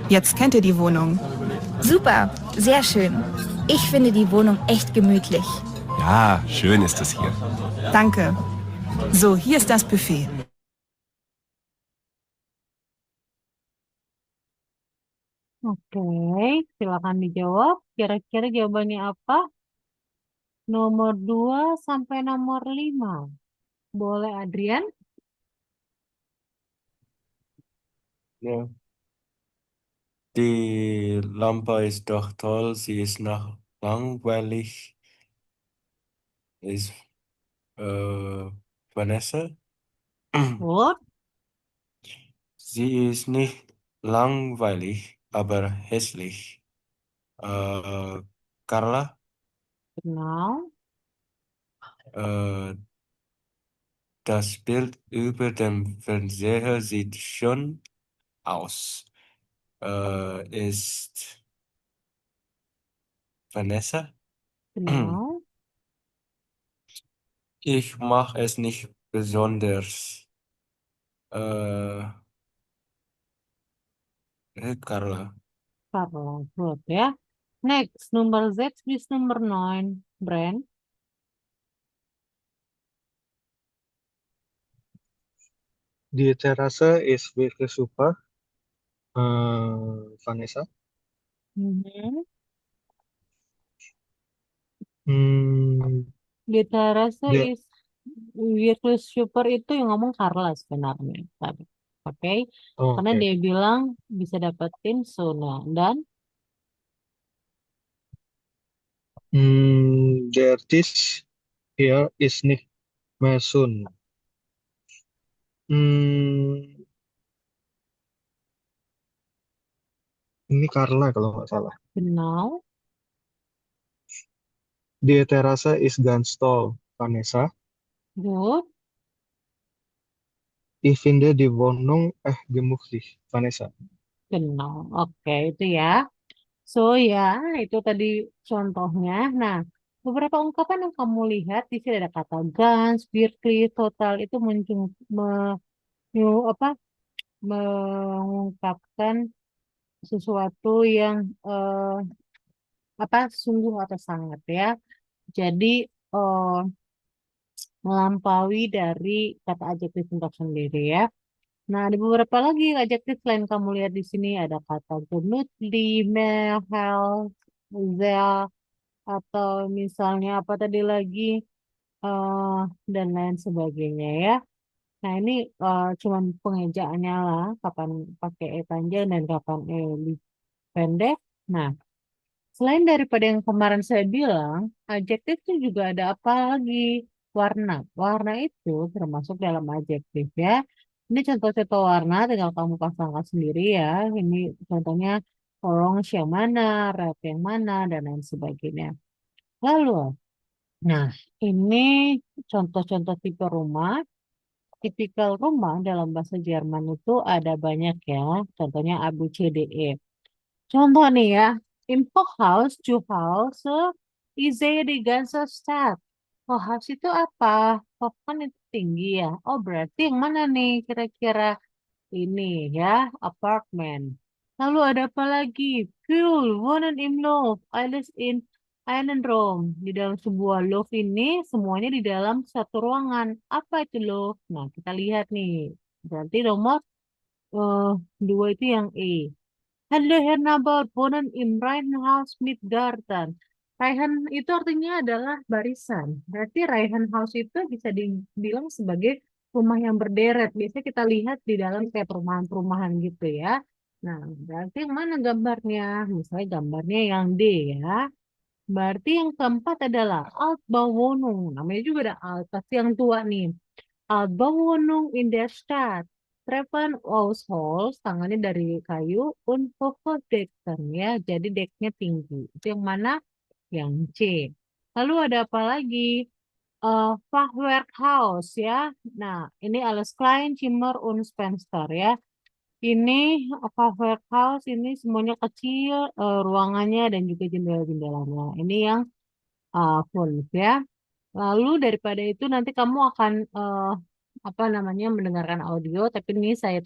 Jetzt kennt ihr die Wohnung. Super, sehr schön. Ich finde die Wohnung echt gemütlich. Ja, schön ist es hier. Danke. So, hier ist das Buffet. Oke, silakan dijawab. Kira-kira jawabannya apa? Nomor 2 sampai nomor 5. Boleh Adrian? Ja. Die Lampe ist doch toll, sie ist noch langweilig. Ist Vanessa? Gut. Sie ist nicht langweilig, aber hässlich. Carla? Genau. Äh, Das Bild über dem Fernseher sieht schön aus. Ist Vanessa? Genau. Ich mache es nicht besonders. Carla. Carla. Good ya. Next, nomor 6 bis nomor 9. Brand. Die Terrasse ist wirklich super, Vanessa. Mhm. Hmm, Di terasa dia, is wirklich super itu yang ngomong Carla sebenarnya tadi. Oke. Karena oke. dia bilang bisa dapetin Sona dan Der Tisch hier ist nicht mehr schön. Hmm, ini Carla kalau nggak salah. genau. Die Terrasse ist ganz toll, Vanessa. Good. Ich finde die Wohnung echt gemütlich, Vanessa. Kenal. Oke, itu ya. So ya, itu tadi contohnya. Nah, beberapa ungkapan yang kamu lihat di sini ada kata guns, Berkeley, total itu apa mengungkapkan sesuatu yang apa sungguh atau sangat ya. Jadi eh, melampaui dari kata adjektif untuk sendiri ya. Nah, ada beberapa lagi adjektif selain kamu lihat di sini ada kata goodly, health, there, atau misalnya apa tadi lagi eh dan lain sebagainya ya. Nah, ini cuman pengejaannya lah, kapan pakai e panjang dan kapan pendek. Nah, selain daripada yang kemarin saya bilang, adjektif itu juga ada apa lagi? Warna. Warna itu termasuk dalam adjektif ya. Ini contoh-contoh warna, tinggal kamu pasangkan sendiri ya. Ini contohnya orange yang mana, red yang mana, dan lain sebagainya. Lalu, nah ini contoh-contoh tipe rumah. Tipikal rumah dalam bahasa Jerman itu ada banyak ya. Contohnya A, B, C, D, E. Contoh nih ya, im Hochhaus, Juhause, Isaiah di ganze Stadt. Hochhaus itu apa? Hoch kan itu tinggi ya. Oh berarti yang mana nih kira-kira ini ya, apartemen. Lalu ada apa lagi? Fuel, wohnen im Loft, alles in einen Raum. Di dalam sebuah loft ini semuanya di dalam satu ruangan. Apa itu loft? Nah kita lihat nih. Berarti nomor eh, dua itu yang E. Hallo Herr Nabaut, wohnen im Reihenhaus mit Garten. Reihen itu artinya adalah barisan. Berarti Reihenhaus itu bisa dibilang sebagai rumah yang berderet. Biasanya kita lihat di dalam kayak perumahan-perumahan gitu ya. Nah, berarti yang mana gambarnya? Misalnya gambarnya yang D ya. Berarti yang keempat adalah Altbauwohnung. Namanya juga ada alt, pasti yang tua nih. Altbauwohnung in der Stadt. Treppen aus Holz, tangannya dari kayu, und Hochdecken ya. Jadi decknya tinggi. Itu yang mana? Yang C. Lalu ada apa lagi? Fachwerkhaus ya. Nah, ini alles klein, Zimmer und Fenster ya. Ini Fachwerkhaus ini semuanya kecil, ruangannya dan juga jendela-jendelanya. Ini yang full ya. Lalu daripada itu nanti kamu akan apa namanya mendengarkan audio, tapi ini saya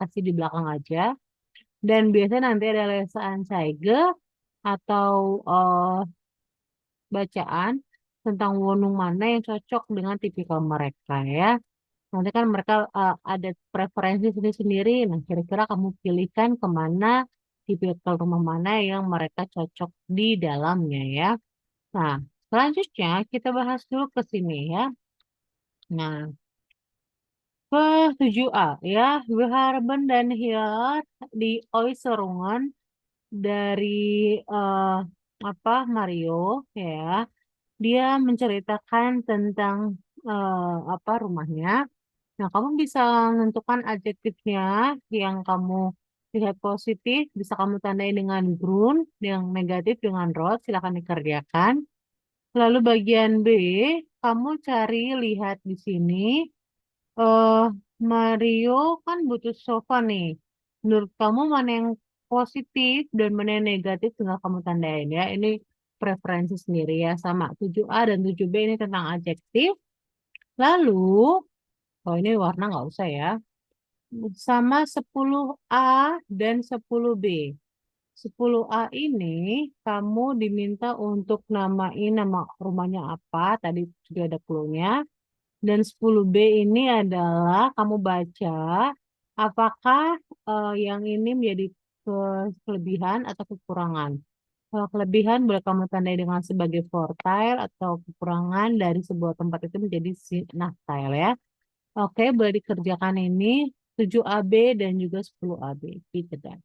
kasih di belakang aja. Dan biasanya nanti ada lesan Zeige atau bacaan tentang wonung mana yang cocok dengan tipikal mereka ya. Nanti kan mereka ada preferensi sendiri-sendiri. Nah, kira-kira kamu pilihkan kemana tipikal rumah mana yang mereka cocok di dalamnya ya. Nah, selanjutnya kita bahas dulu ke sini ya. Nah, ke 7A ya. We haben dan hier di Äußerungen dari eh, apa Mario ya. Dia menceritakan tentang apa rumahnya. Nah, kamu bisa menentukan adjektifnya yang kamu lihat positif, bisa kamu tandai dengan grün, yang negatif dengan rot, silakan dikerjakan. Lalu bagian B, kamu cari lihat di sini, eh Mario kan butuh sofa nih. Menurut kamu mana yang positif dan mana yang negatif tinggal kamu tandain ya. Ini preferensi sendiri ya sama 7A dan 7B ini tentang adjektif. Lalu, oh ini warna nggak usah ya. Sama 10A dan 10B. 10A ini kamu diminta untuk namain nama rumahnya apa, tadi sudah ada clue-nya. Dan 10B ini adalah kamu baca apakah yang ini menjadi kelebihan atau kekurangan. Kalau kelebihan boleh kamu tandai dengan sebagai fortile atau kekurangan dari sebuah tempat itu menjadi nachtile ya. Oke, boleh dikerjakan ini 7AB dan juga 10AB. Gitu dan.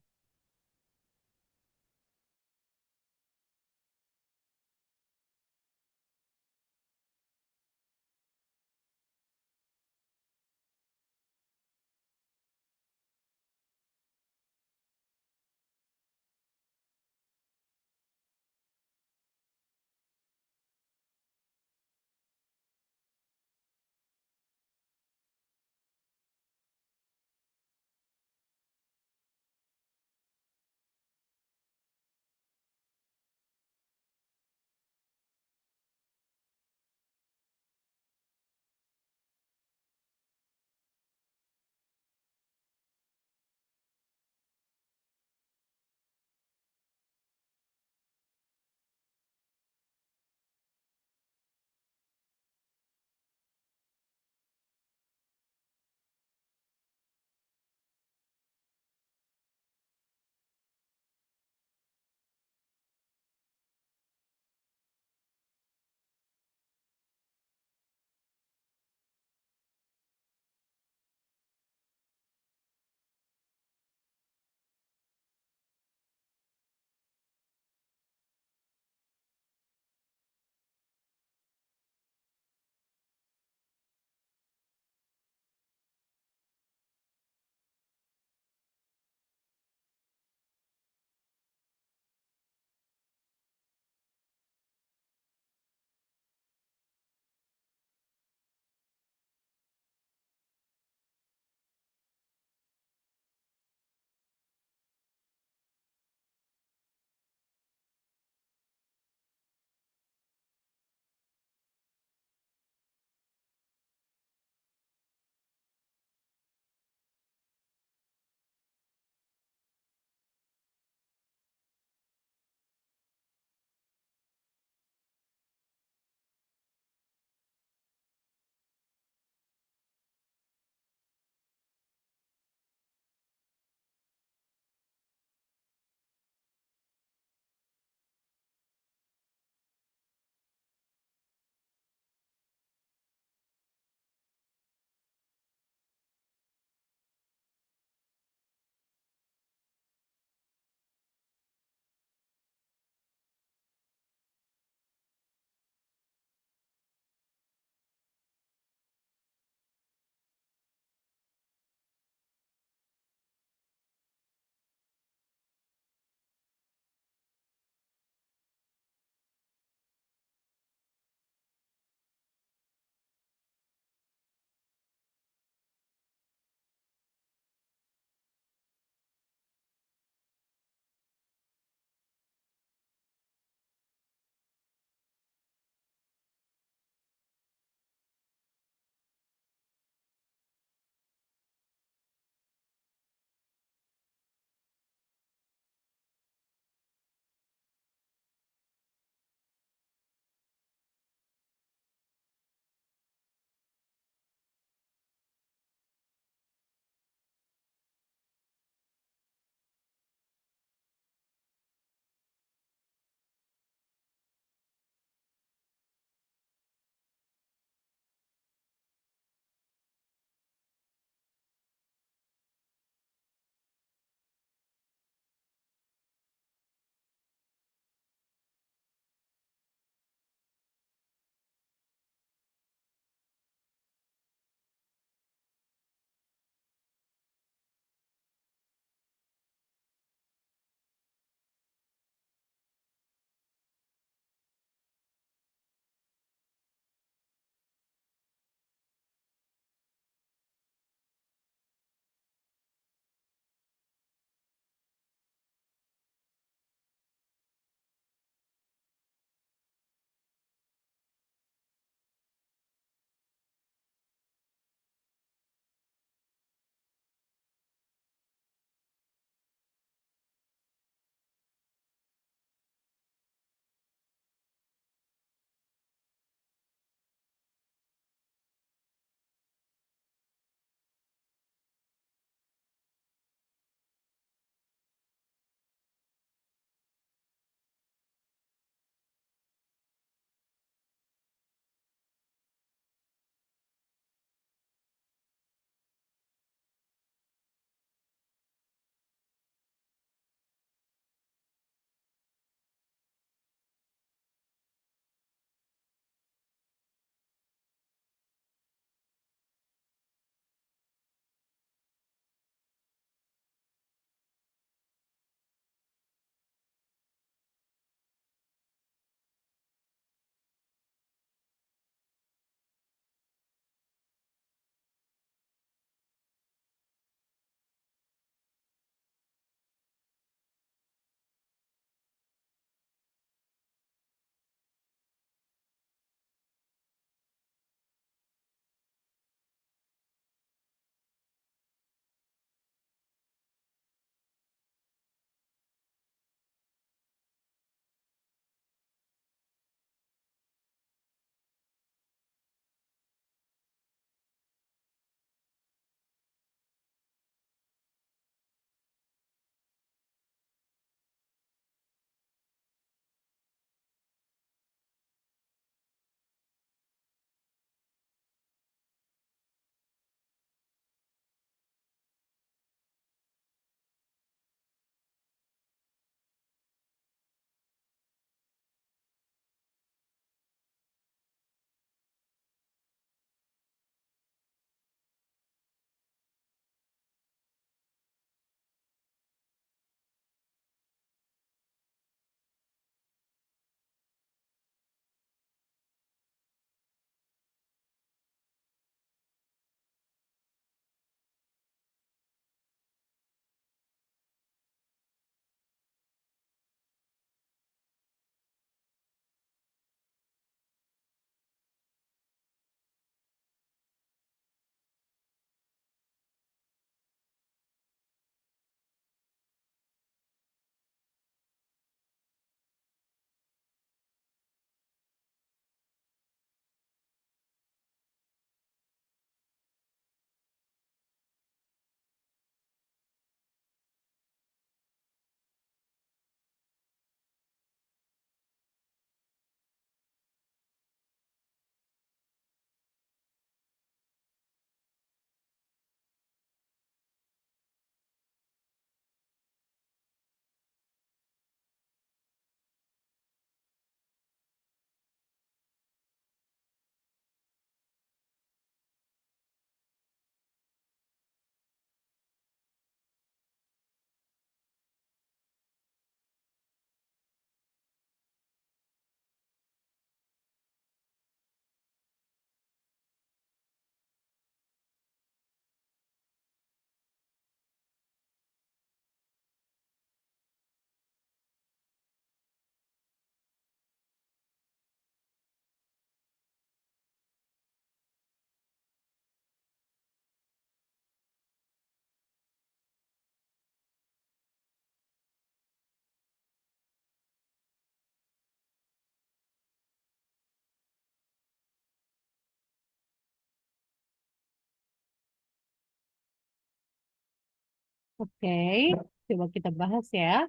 Oke, coba kita bahas ya.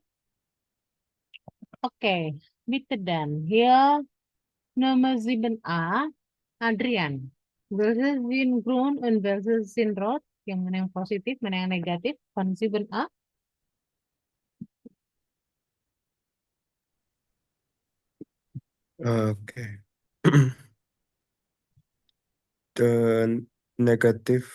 Oke, bitte dann. Hier Nummer 7a, Adrian. Welche sind grün und welche sind rot? Yang mana yang positif, mana yang negatif? Von 7a. Okay. The negative,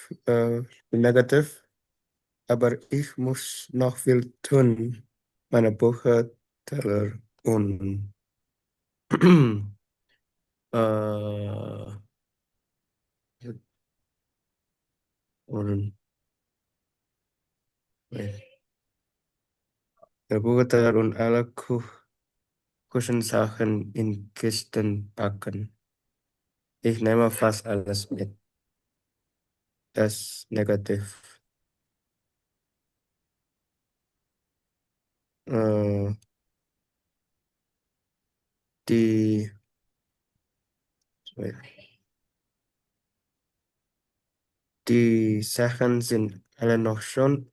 aber ich muss noch viel tun. Meine Bücher, Teller und äh, und der Bücher, Teller und alle Küchensachen in Kisten packen. Ich nehme fast alles mit. Das negativ. Äh, die Die Sachen sind alle noch schon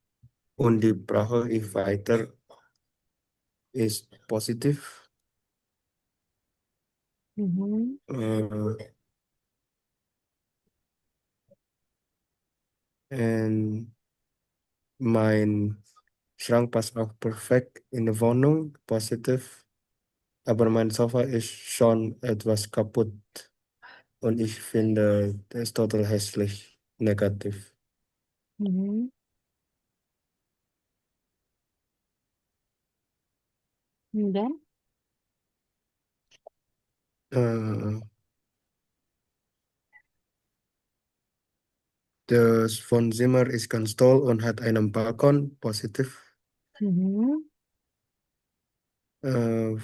und die brauche ich weiter. Ist positiv. Mhm. Und mein Schrank passt auch perfekt in die Wohnung. Positiv. Aber mein Sofa ist schon etwas kaputt und ich finde es total hässlich. Negativ. Mhm. Und dann? Äh, Das Wohnzimmer ist ganz toll und hat einen Balkon. Positiv. Mhm. Äh,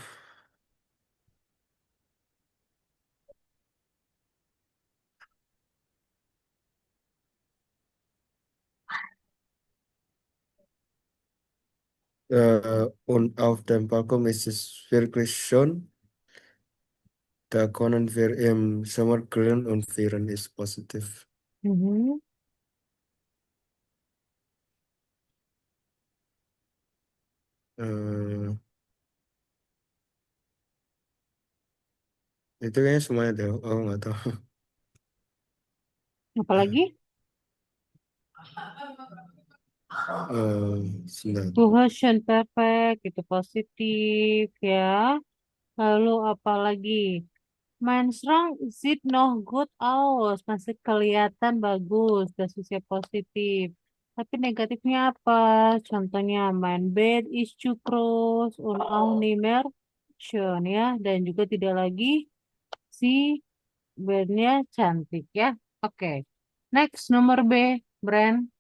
und auf dem Balkon ist es wirklich schön. Da können wir im Sommer grillen und feiern, ist positiv. Mhm. Eh, itu kayaknya semuanya deh. Oh, nggak tahu. Apalagi? Sebentar. Tuhan schön perfect, itu positif ya. Lalu apalagi? Mein Schrank sieht noch gut aus, masih kelihatan bagus, das ist ya positif. Tapi negatifnya apa? Contohnya, mein Bett ist zu groß und auch nicht mehr schön ya, dan juga tidak lagi si bednya cantik ya. Oke, next nomor B, Brand.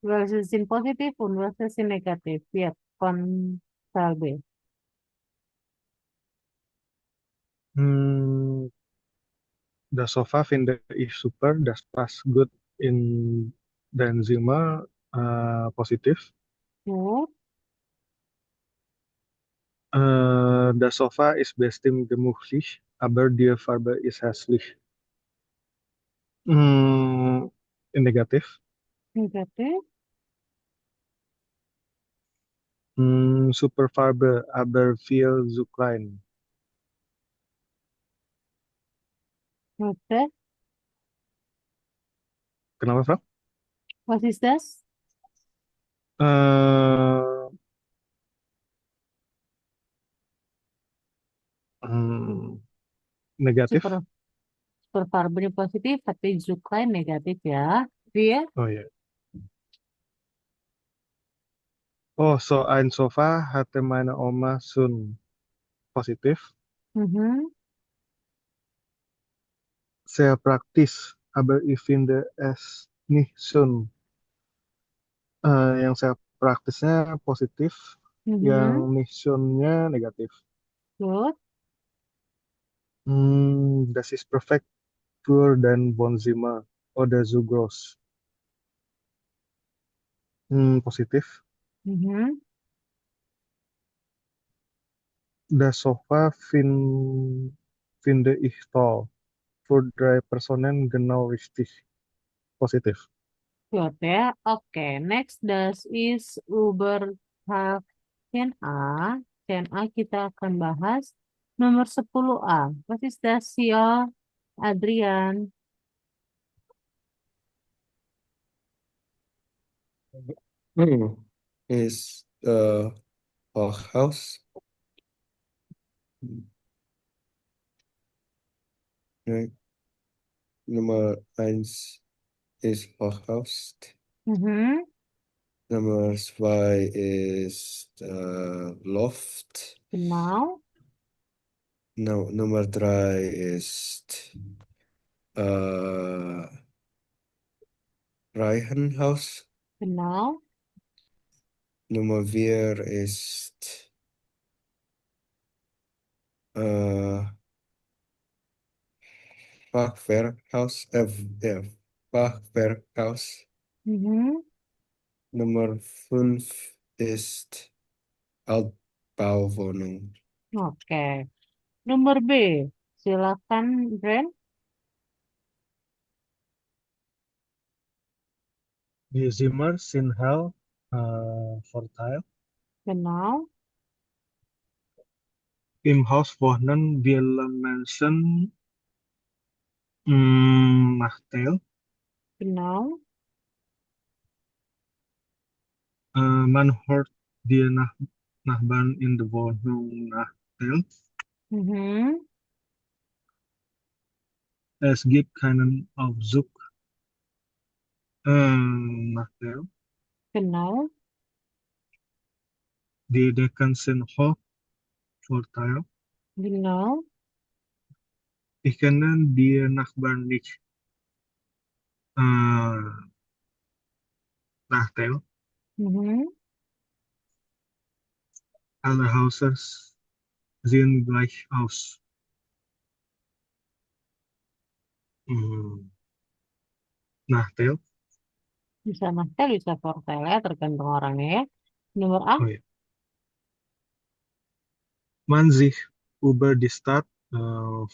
Welche sind positiv und welche sind negativ? Ya, Konsal B. Hmm, das Sofa finde ich super. Das passt gut in dein Zimmer. Positiv. Gut. Das Sofa ist bestimmt gemütlich, aber die Farbe ist hässlich. Hmm, negativ. Negatif. Super Farbe, aber viel zu klein. Oke. Kenapa, Frank? Was ist das? Eh, hmm, Super, Negatif. super Farbe positif, tapi Zuklain negatif ya. Iya. Oh ya. Oh, so ein Sofa hatte meine Oma schon. Positiv. Mhm. Sehr praktisch, aber ich finde es nicht schön. Yang saya praktisnya positif, yang Mhm. nicht schönnya negatif. Gut. Das ist perfekt für dein Wohnzimmer oder so groß. Positiv. Mhm. Das Sofa finde ich toll. Für 3 Personen genau richtig. Positif. Good ya. Oke, next das is Übertrag 10A. 10A kita akan bahas nomor 10A. What is das ya, Adrian? Is Hochhaus. Right. Nummer 1 ist Hochhaus. Mhm. Nummer 2 ist Loft. Genau, No, Nummer 3 ist Reihenhaus. genau, Nummer 4 ist Fachwerkhaus. Ja, Fachwerkhaus. mhm. Nummer 5 ist Altbauwohnung. Oke. Nomor B. Silakan, Brand. Die Zimmer sind hell, Vorteil. Genau, Im Haus wohnen viele Menschen, Nachteil. genau, Man hört die Nachbarn in der Wohnung Nachteil. mhm. Es gibt keinen Aufzug, Nachteil. Genau, Die Decken sind hoch, Vorteil. genau, Ich kenne die Nachbarn nicht, äh, Nachteil. mhm. Alle Häuser sehen gleich aus. Hmm, Nachteil. Bisa Nachtel, bisa Vortel ya, tergantung orangnya ya. Nomor A, Oh ja. Man sich über die Stadt,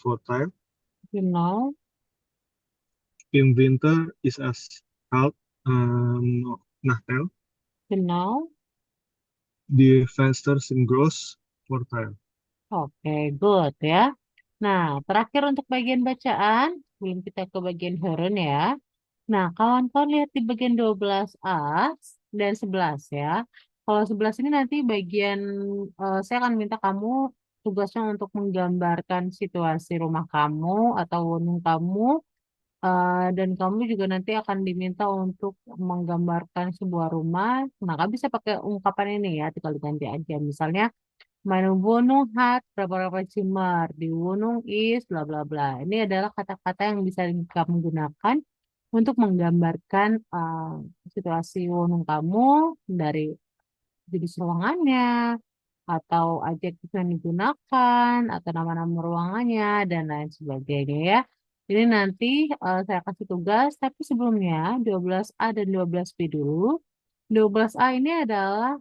Vorteil. genau, Im Winter ist es kalt, Nachteil. genau. Die Fenster sind groß, Vorteil. Oke, good ya. Nah, terakhir untuk bagian bacaan, sebelum kita ke bagian Heurun ya. Nah, kawan-kawan lihat di bagian 12A dan 11 ya. Kalau 11 ini nanti bagian, saya akan minta kamu tugasnya untuk menggambarkan situasi rumah kamu atau gunung kamu. Dan kamu juga nanti akan diminta untuk menggambarkan sebuah rumah. Maka bisa pakai ungkapan ini ya, tinggal diganti aja. Misalnya, Meine Wohnung hat berapa-berapa Zimmer. Di Wohnung is bla bla bla. Ini adalah kata-kata yang bisa kamu gunakan untuk menggambarkan situasi Wohnung kamu dari jenis ruangannya atau adjektif yang digunakan atau nama-nama ruangannya dan lain sebagainya ya. Ini nanti saya kasih tugas, tapi sebelumnya 12A dan 12B dulu. 12A ini adalah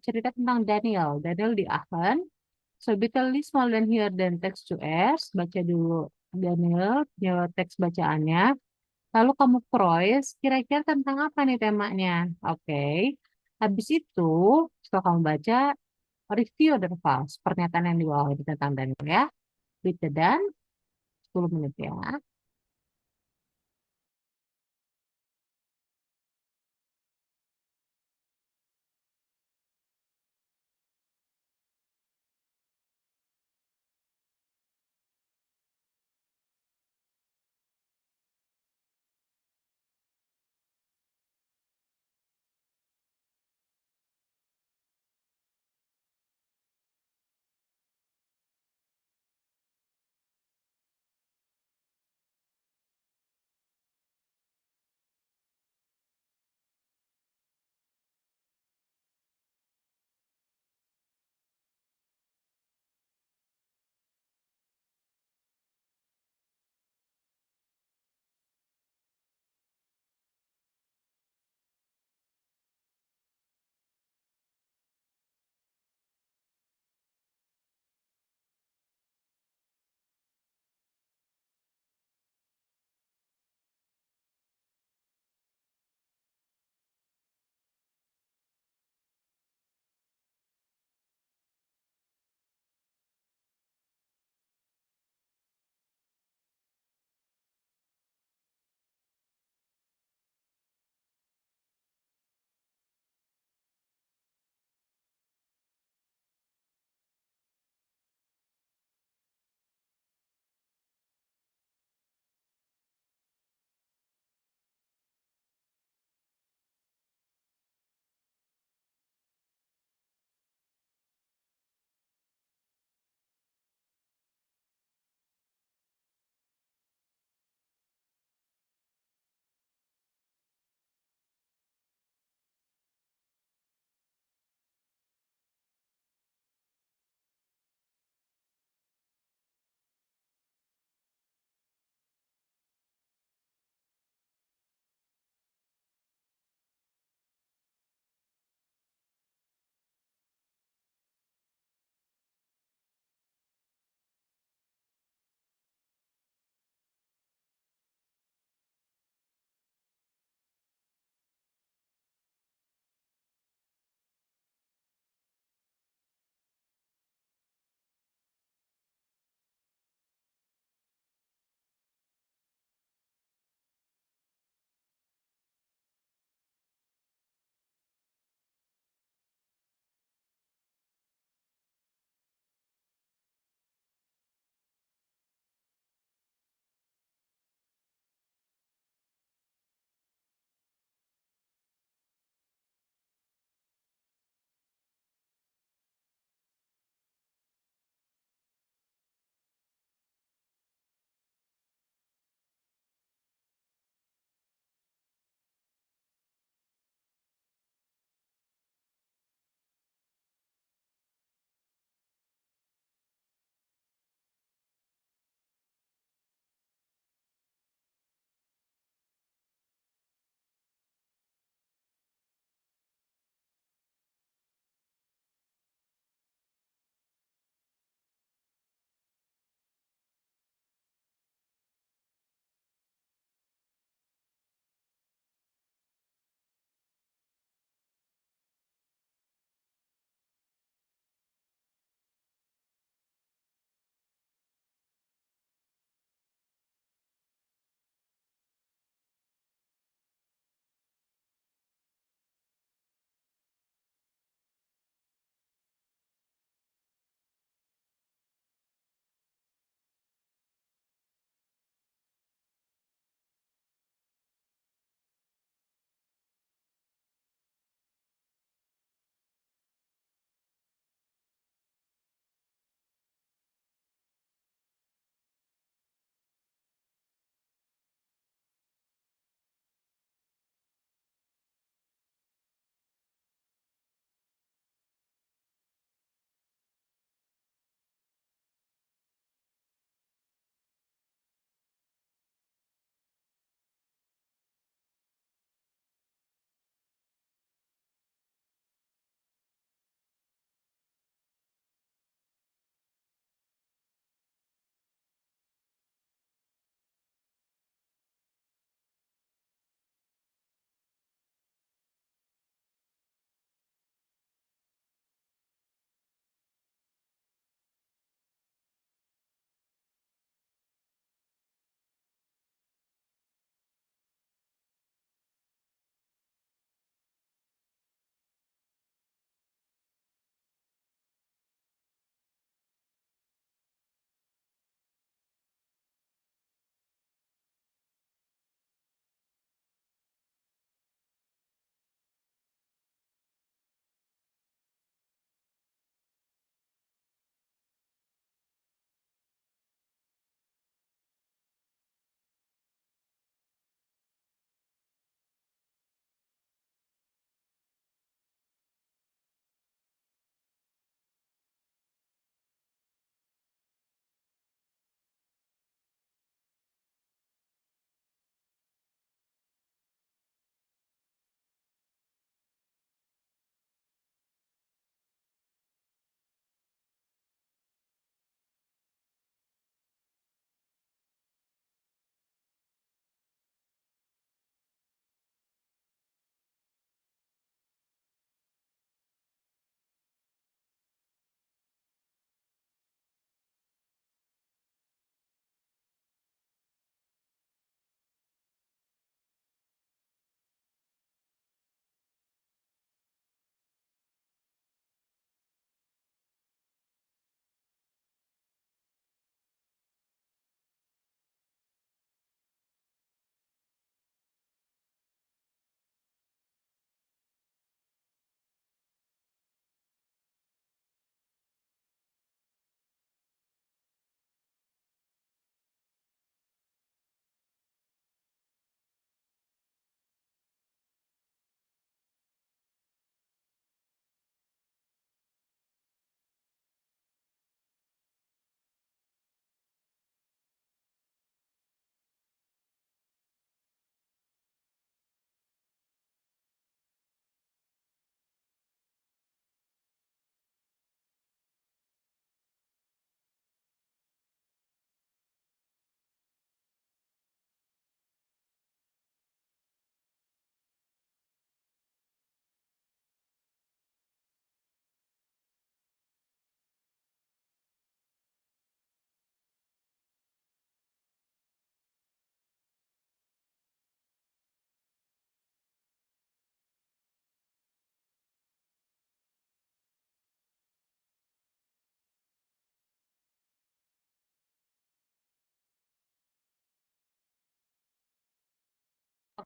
cerita tentang Daniel. Daniel di Aachen. So, bitte lies mal dan hier den Text zuerst. Baca dulu Daniel, punya teks bacaannya. Lalu kamu cross, kira-kira tentang apa nih temanya? Oke. Habis itu, setelah kamu baca, review dan false. Pernyataan yang di bawah itu tentang Daniel ya. Bitte dan 10 menit ya.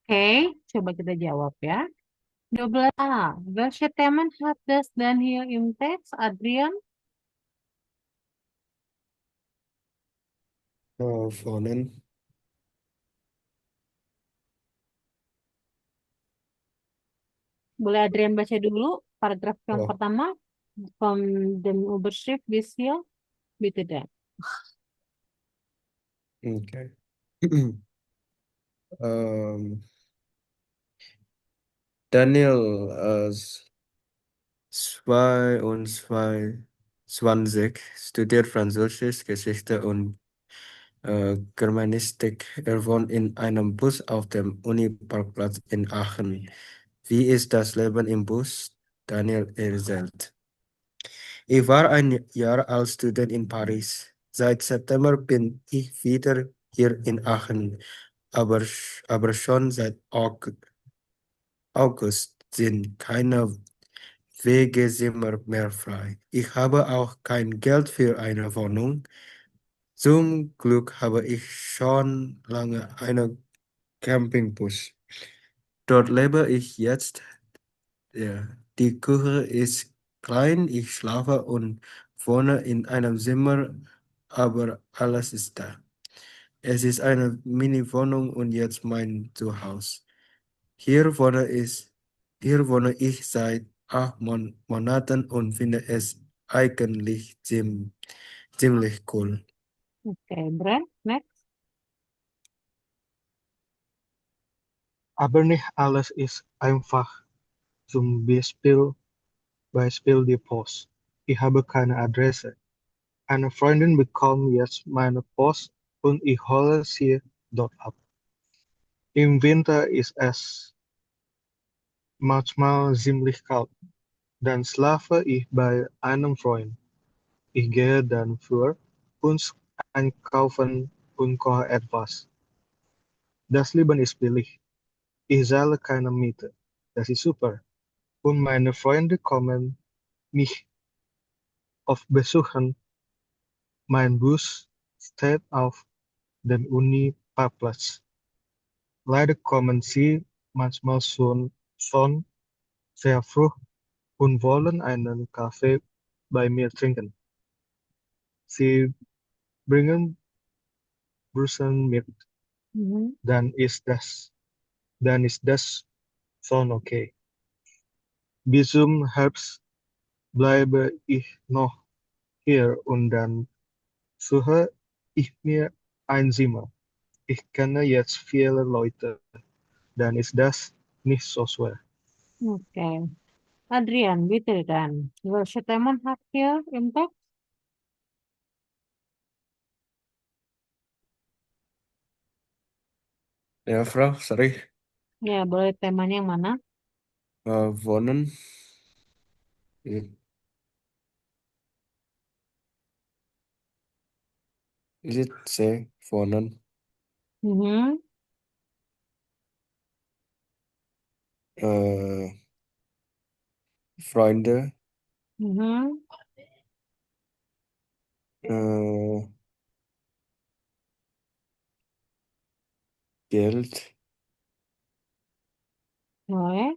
Oke, coba kita jawab ya. 12A. Welche Themen hat das Daniel im Text, Adrian? Wohnen. Boleh Adrian baca dulu paragraf yang Oh, pertama. Von dem Überschrift bis hier. Bitte dan. okay. Daniel 22 studiert Französisch, Geschichte und Germanistik. Er wohnt in einem Bus auf dem Uniparkplatz in Aachen. Wie ist das Leben im Bus? Daniel erzählt. Ich war ein Jahr als Student in Paris. Seit September bin ich wieder hier in Aachen, aber schon seit August sind keine Wegezimmer mehr frei. Ich habe auch kein Geld für eine Wohnung. Zum Glück habe ich schon lange einen Campingbus. Dort lebe ich jetzt. Ja. Die Küche ist klein, ich schlafe und wohne in einem Zimmer, aber alles ist da. Es ist eine Mini-Wohnung und jetzt mein Zuhause. Hier wohne ich, hier wohne ich seit 8 Monaten und finde es eigentlich ziemlich cool. Oke, Brent, next. Aber nicht alles ist einfach. Zum Beispiel die Post. Ich habe keine Adresse. Eine Freundin bekommt jetzt meine Post und ich hole sie dort ab. Im Winter ist es manchmal ziemlich kalt. Dann schlafe ich bei einem Freund. Ich gehe dann für uns einkaufen und koche etwas. Das Leben ist billig. Ich zahle keine Miete. Das ist super. Und meine Freunde kommen mich oft besuchen. Mein Bus steht auf dem Uni-Parkplatz. Leider kommen sie manchmal schon sehr früh und wollen einen Kaffee bei mir trinken. Sie bringen Brötchen mit, Mhm. dann ist das schon okay. Bis zum Herbst bleibe ich noch hier und dann suche ich mir ein Zimmer. Ich kenne jetzt viele Leute, dann ist das nicht so schwer. Oke. Adrian, bitte dan. Welche Themen habt ihr im Text? Ja, Frau, sorry. Ya, boleh temanya yang mana? Wohnen. Is it say wohnen? Mhm. Freunde. Mhm. Äh, Geld. Boleh.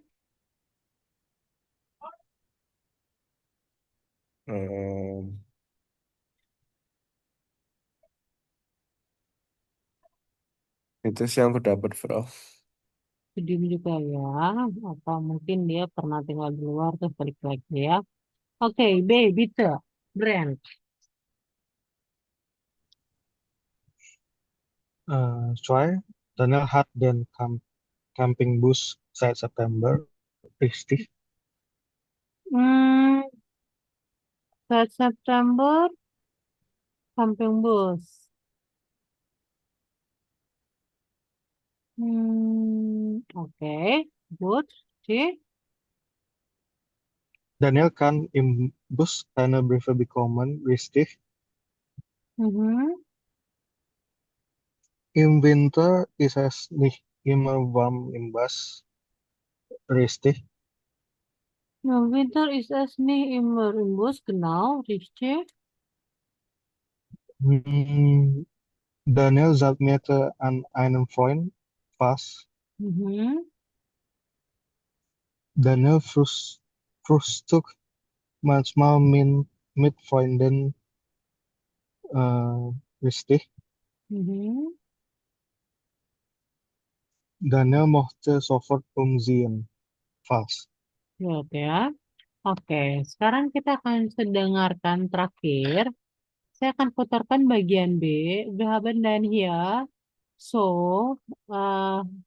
Ähm, itu sih yang aku dapat, Frau. Studium juga ya. Atau mungkin dia pernah tinggal di luar terus balik lagi ya. Oke, B, bitte. Brand. Zwei, Daniel hat den Campingbus seit September, richtig? Hmm, saat September, Camping Bus. Oke, good. C. Daniel kann im Bus eine Briefe bekommen, richtig? Mhm. Im Winter ist es nicht immer warm im Bus, richtig? Ja, Winter ist es nicht immer im Bus, genau, richtig. Daniel miete an einem Freund, was Mhm. Daniel Frühstück manchmal mit Freunden richtig. Mhm. Daniel mochte sofort umziehen. Fast. Good ya. Oke, sekarang kita akan dengarkan terakhir. Saya akan putarkan bagian B. Wir haben dann hier so,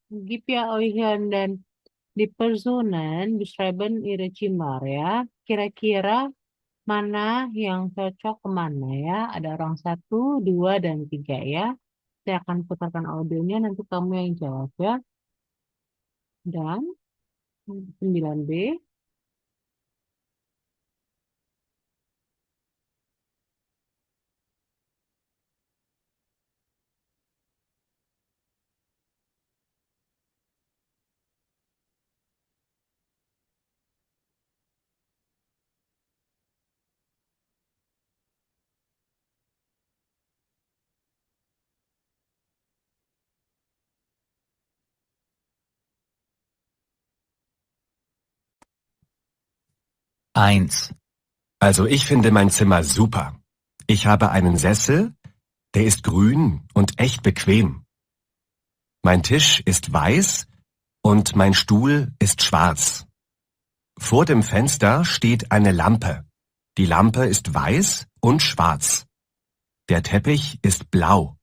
gib ja euch dan di Personen beschreiben ihre Zimmer ya. Kira-kira mana yang cocok kemana ya? Ada orang 1, 2, dan 3 ya. Saya akan putarkan audionya, nanti kamu yang jawab ya. Dan 9B. Eins. Also ich finde mein Zimmer super. Ich habe einen Sessel, der ist grün und echt bequem. Mein Tisch ist weiß und mein Stuhl ist schwarz. Vor dem Fenster steht eine Lampe. Die Lampe ist weiß und schwarz. Der Teppich ist blau.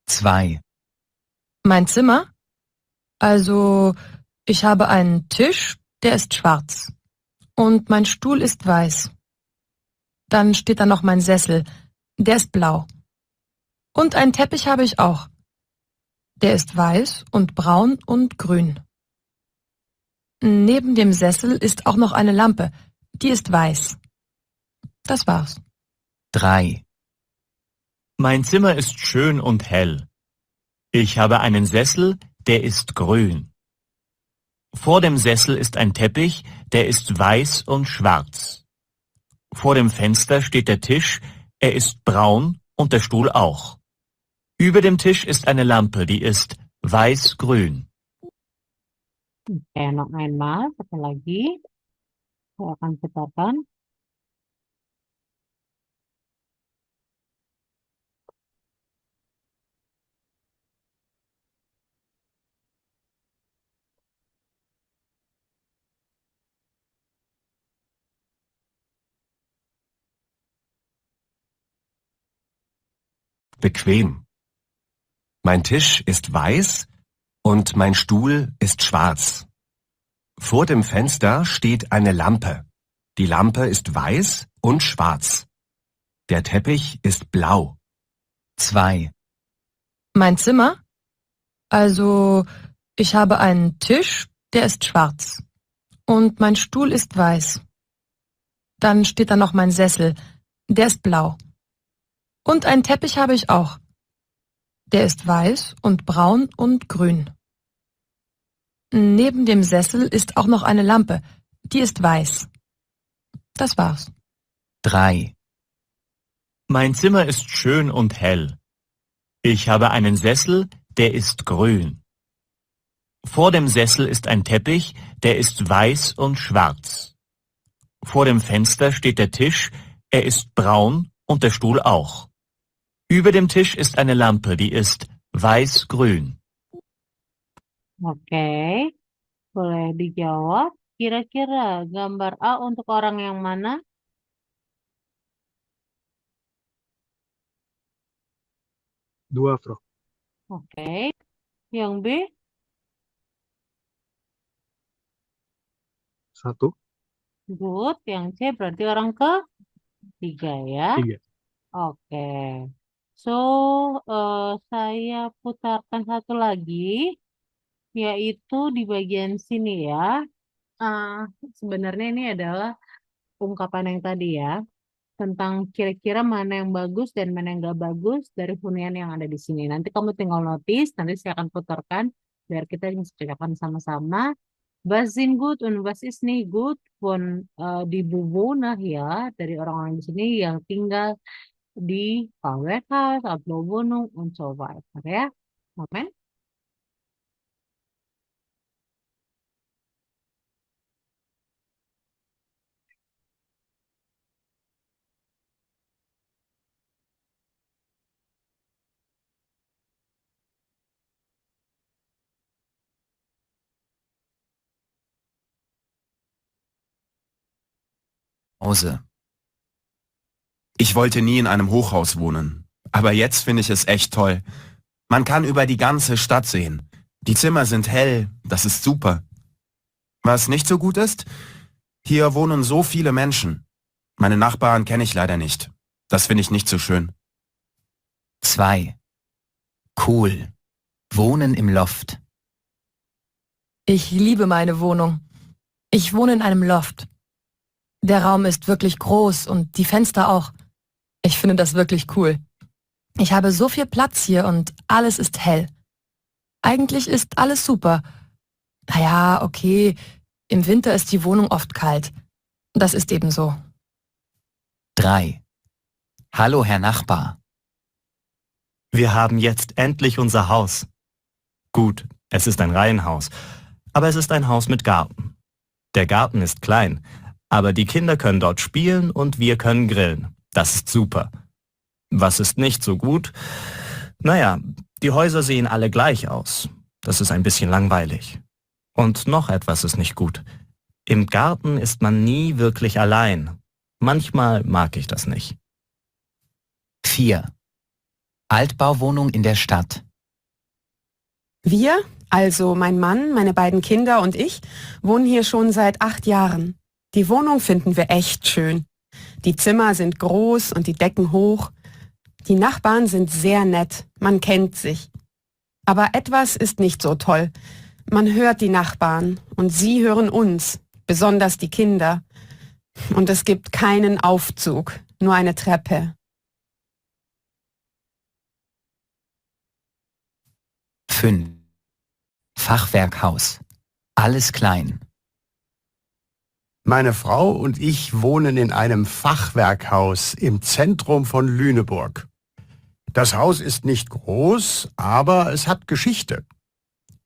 2. Mein Zimmer? Also, ich habe einen Tisch, der ist schwarz. Und mein Stuhl ist weiß. Dann steht da noch mein Sessel, der ist blau. Und einen Teppich habe ich auch. Der ist weiß und braun und grün. Neben dem Sessel ist auch noch eine Lampe, die ist weiß. Das war's. 3. Mein Zimmer ist schön und hell. Ich habe einen Sessel, der ist grün. Vor dem Sessel ist ein Teppich, der ist weiß und schwarz. Vor dem Fenster steht der Tisch, er ist braun und der Stuhl auch. Über dem Tisch ist eine Lampe, die ist weiß-grün. Noch einmal, satu lagi. Saya akan putarkan. Bequem. Mein Tisch ist weiß und mein Stuhl ist schwarz. Vor dem Fenster steht eine Lampe. Die Lampe ist weiß und schwarz. Der Teppich ist blau. 2. Mein Zimmer? Also, ich habe einen Tisch, der ist schwarz. Und mein Stuhl ist weiß. Dann steht da noch mein Sessel, der ist blau. Und einen Teppich habe ich auch. Der ist weiß und braun und grün. Neben dem Sessel ist auch noch eine Lampe, die ist weiß. Das war's. 3. Mein Zimmer ist schön und hell. Ich habe einen Sessel, der ist grün. Vor dem Sessel ist ein Teppich, der ist weiß und schwarz. Vor dem Fenster steht der Tisch, er ist braun und der Stuhl auch. Über dem Tisch ist eine Lampe, die ist weiß-grün. Oke, boleh dijawab. Kira-kira gambar A untuk orang yang mana? Dua, Bro. Oke. Yang B? 1. Good. Yang C berarti orang ketiga ya. 3. Oke. So, saya putarkan satu lagi, yaitu di bagian sini ya. Sebenarnya ini adalah ungkapan yang tadi ya, tentang kira-kira mana yang bagus dan mana yang gak bagus dari hunian yang ada di sini. Nanti kamu tinggal notice, nanti saya akan putarkan biar kita bisa cocokkan sama-sama. Was sind gut und was ist nicht gut von die Bewohner ya, dari orang-orang di sini yang tinggal di Farmhouse, Wohnung und so weiter ya. Amen. Hause. Ich wollte nie in einem Hochhaus wohnen, aber jetzt finde ich es echt toll. Man kann über die ganze Stadt sehen. Die Zimmer sind hell, das ist super. Was nicht so gut ist? Hier wohnen so viele Menschen. Meine Nachbarn kenne ich leider nicht. Das finde ich nicht so schön. 2. Cool. Wohnen im Loft. Ich liebe meine Wohnung. Ich wohne in einem Loft. Der Raum ist wirklich groß und die Fenster auch. Ich finde das wirklich cool. Ich habe so viel Platz hier und alles ist hell. Eigentlich ist alles super. Naja, okay, im Winter ist die Wohnung oft kalt. Das ist eben so. 3. Hallo, Herr Nachbar. Wir haben jetzt endlich unser Haus. Gut, es ist ein Reihenhaus, aber es ist ein Haus mit Garten. Der Garten ist klein, aber die Kinder können dort spielen und wir können grillen. Das ist super. Was ist nicht so gut? Naja, die Häuser sehen alle gleich aus. Das ist ein bisschen langweilig. Und noch etwas ist nicht gut. Im Garten ist man nie wirklich allein. Manchmal mag ich das nicht. 4. Altbauwohnung in der Stadt. Wir, also mein Mann, meine beiden Kinder und ich, wohnen hier schon seit 8 Jahren. Die Wohnung finden wir echt schön. Die Zimmer sind groß und die Decken hoch. Die Nachbarn sind sehr nett, man kennt sich. Aber etwas ist nicht so toll. Man hört die Nachbarn und sie hören uns, besonders die Kinder. Und es gibt keinen Aufzug, nur eine Treppe. 5. Fachwerkhaus. Alles klein. Meine Frau und ich wohnen in einem Fachwerkhaus im Zentrum von Lüneburg. Das Haus ist nicht groß, aber es hat Geschichte.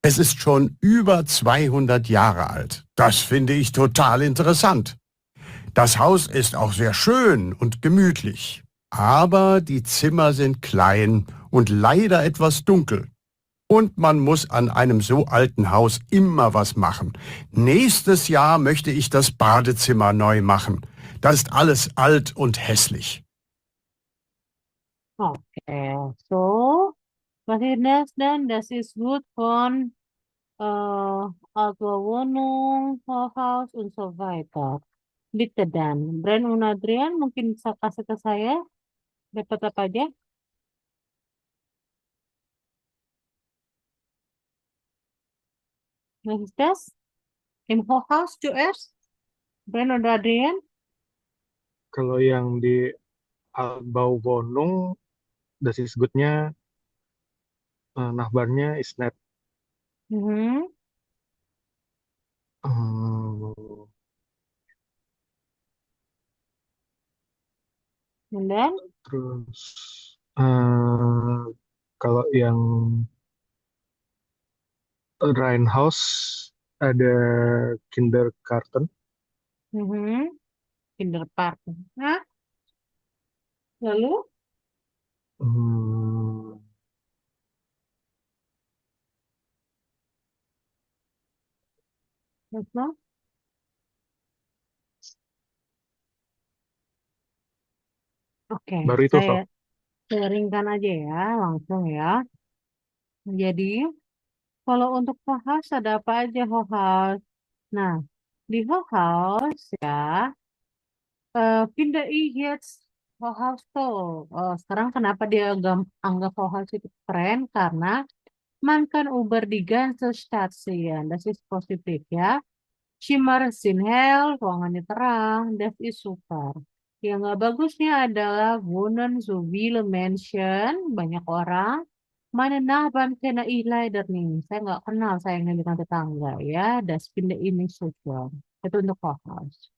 Es ist schon über 200 Jahre alt. Das finde ich total interessant. Das Haus ist auch sehr schön und gemütlich. Aber die Zimmer sind klein und leider etwas dunkel. Und man muss an einem so alten Haus immer was machen. Nächstes Jahr möchte ich das Badezimmer neu machen. Das ist alles alt und hässlich. Okay, so was ist das denn? Das ist gut von Wohnung, Hochhaus und so weiter. Bitte dan. Brand und Adrian mungkin bisa kasih ke saya dapat apa aja? Was ist das? Im Hochhaus zuerst? Brand und Adrian? Kalau yang di Altbauwohnung, das ist good-nya Nachbarnya is net. Mhm. Hmm, And then? terus kalau yang Reihenhaus ada kindergarten. Mhm. Kindergarten. Nah, lalu? Hmm, Let's know. Oke, baru itu, saya Sob. sharingkan aja ya, langsung ya. Jadi, kalau untuk House ada apa aja House? Nah, di House ya, finde ich jetzt House tuh. Sekarang kenapa dia anggap House itu keren? Karena man kan über die ganze Stadt sehen. Das ist positif ya. Shimmer sind hell, ruangannya terang, das ist super. Yang nggak bagusnya adalah wohnen so viele Menschen, banyak orang. Meine Nachbarn kenne ich leider nicht. Saya nggak kenal sayangnya dengan tetangga ya. Das finde ich nicht super. Itu untuk Hochhaus.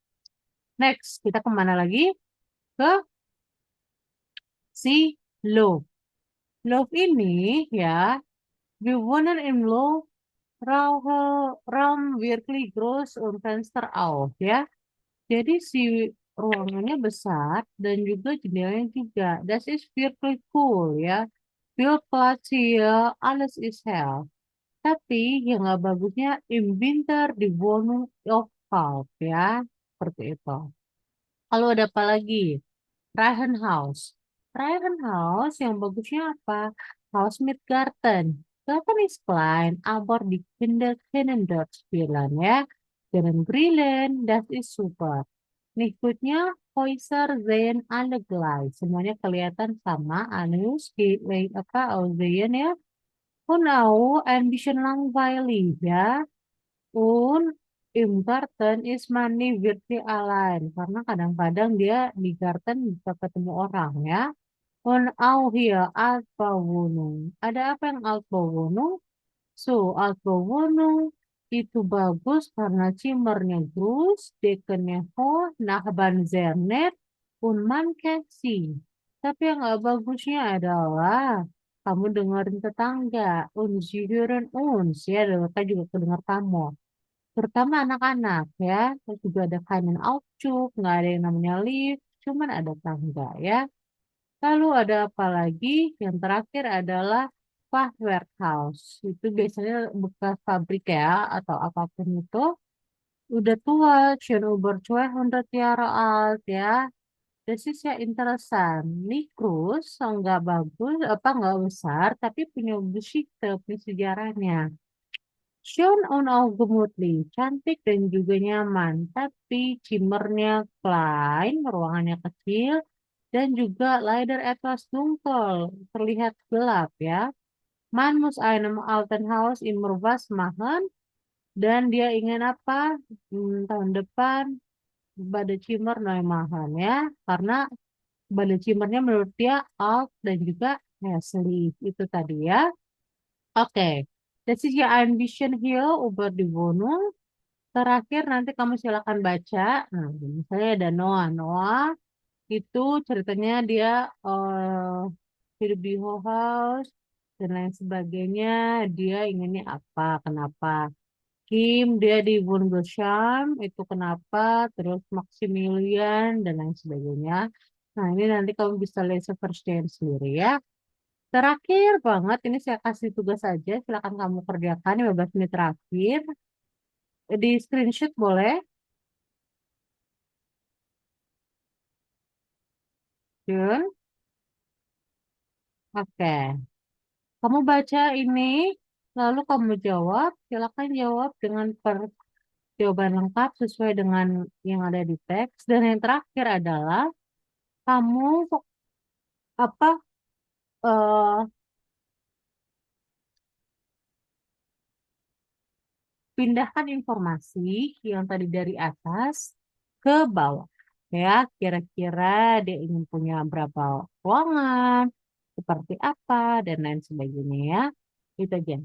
Next, kita kemana lagi? Ke si Lof. Lof ini ya, wir wohnen im Lof, Raum wirklich groß und Fenster auf ya. Jadi si ruangannya besar dan juga jendelanya juga. Das ist wirklich cool ya. Viel Platz hier, alles ist hell. Tapi yang nggak bagusnya im Winter di Wohnung auch kalt ya. Seperti itu. Lalu ada apa lagi? Reihenhaus. Reihenhaus yang bagusnya apa? Haus mit Garten. Garten is klein, aber die Kinder können dort spielen, ya. Können grillen, das ist super. Berikutnya, Häuser sehen alle gleich. Semuanya kelihatan sama, alles aussehen, ya. Und auch ein bisschen langweilig, ya. Und im Garten ist man nie wirklich allein. Karena kadang-kadang dia di garden bisa ketemu orang, ya. Und auch hier Altbauwohnung. Ada apa yang Altbauwohnung? So, Altbauwohnung itu bagus karena Zimmernya groß, Deckennya hoch, Nachbarn sehr nett, und man kann sie. Tapi yang nggak bagusnya adalah kamu dengerin tetangga, und sie hören uns, ya, mereka juga kedengar kamu. Terutama anak-anak, ya. Terus juga ada keinen Aufzug, nggak ada yang namanya lift, cuman ada tangga, ya. Lalu ada apa lagi? Yang terakhir adalah Fachwerkhaus. Itu biasanya bekas pabrik, ya, atau apapun itu. Udah tua, schon über 200 Jahre alt, ya. Das ist ja interessant. Nicht groß, nggak bagus, nggak besar, tapi punya Geschichte, punya sejarahnya. Schön und auch gemütlich, cantik dan juga nyaman. Tapi Zimmernya klein, ruangannya kecil, dan juga leider etwas dunkel, terlihat gelap, ya. Man muss einem alten Haus immer was machen, dan dia ingin apa? Tahun depan Badezimmer neu machen, ya. Karena Badezimmernya menurut dia alt dan juga hässlich. Itu tadi, ya. Oke. Das ist ja ein bisschen hier über die Wohnung. Terakhir nanti kamu silakan baca. Nah, misalnya ada Noah. Noah itu ceritanya dia hidup di Whole House dan lain sebagainya. Dia inginnya apa, kenapa. Kim dia di Wundersham itu kenapa, terus Maximilian dan lain sebagainya. Nah, ini nanti kamu bisa lihat verstehen sendiri, ya. Terakhir banget, ini saya kasih tugas aja, silakan kamu kerjakan 15 menit terakhir. Di screenshot boleh. Jun. Oke. Kamu baca ini, lalu kamu jawab. Silakan jawab dengan jawaban lengkap sesuai dengan yang ada di teks. Dan yang terakhir adalah kamu apa eh, pindahkan informasi yang tadi dari atas ke bawah. Ya, kira-kira dia ingin punya berapa ruangan, seperti apa, dan lain sebagainya, ya. Itu aja.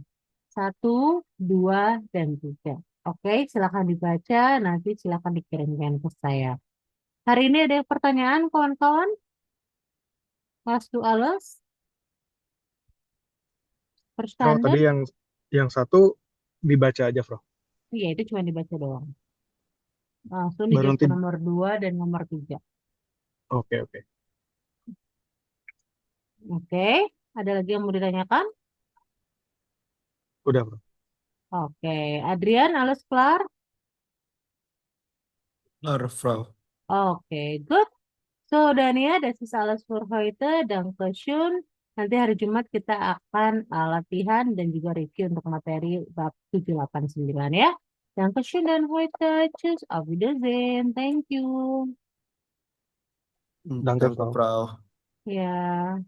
1, 2, dan 3. Oke, silakan dibaca, nanti silakan dikirimkan ke saya. Hari ini ada pertanyaan, kawan-kawan? Hast du alles? Bro, Verstanden? tadi yang satu dibaca aja, Bro. Iya, itu cuma dibaca doang. Langsung Baru dijawab nanti. ke nomor 2 dan nomor 3. Oke. Oke, ada lagi yang mau ditanyakan? Udah, Bro. Oke, Adrian, alles klar? Klar, Frau. Oke, good. So, Dania, das ist alles für heute. Dankeschön. Nanti hari Jumat kita akan latihan dan juga review untuk materi bab 789, ya. Dankeschön dan heute. Tschüss, auf Wiedersehen. Thank you. Danke, Danke, Frau. Ya.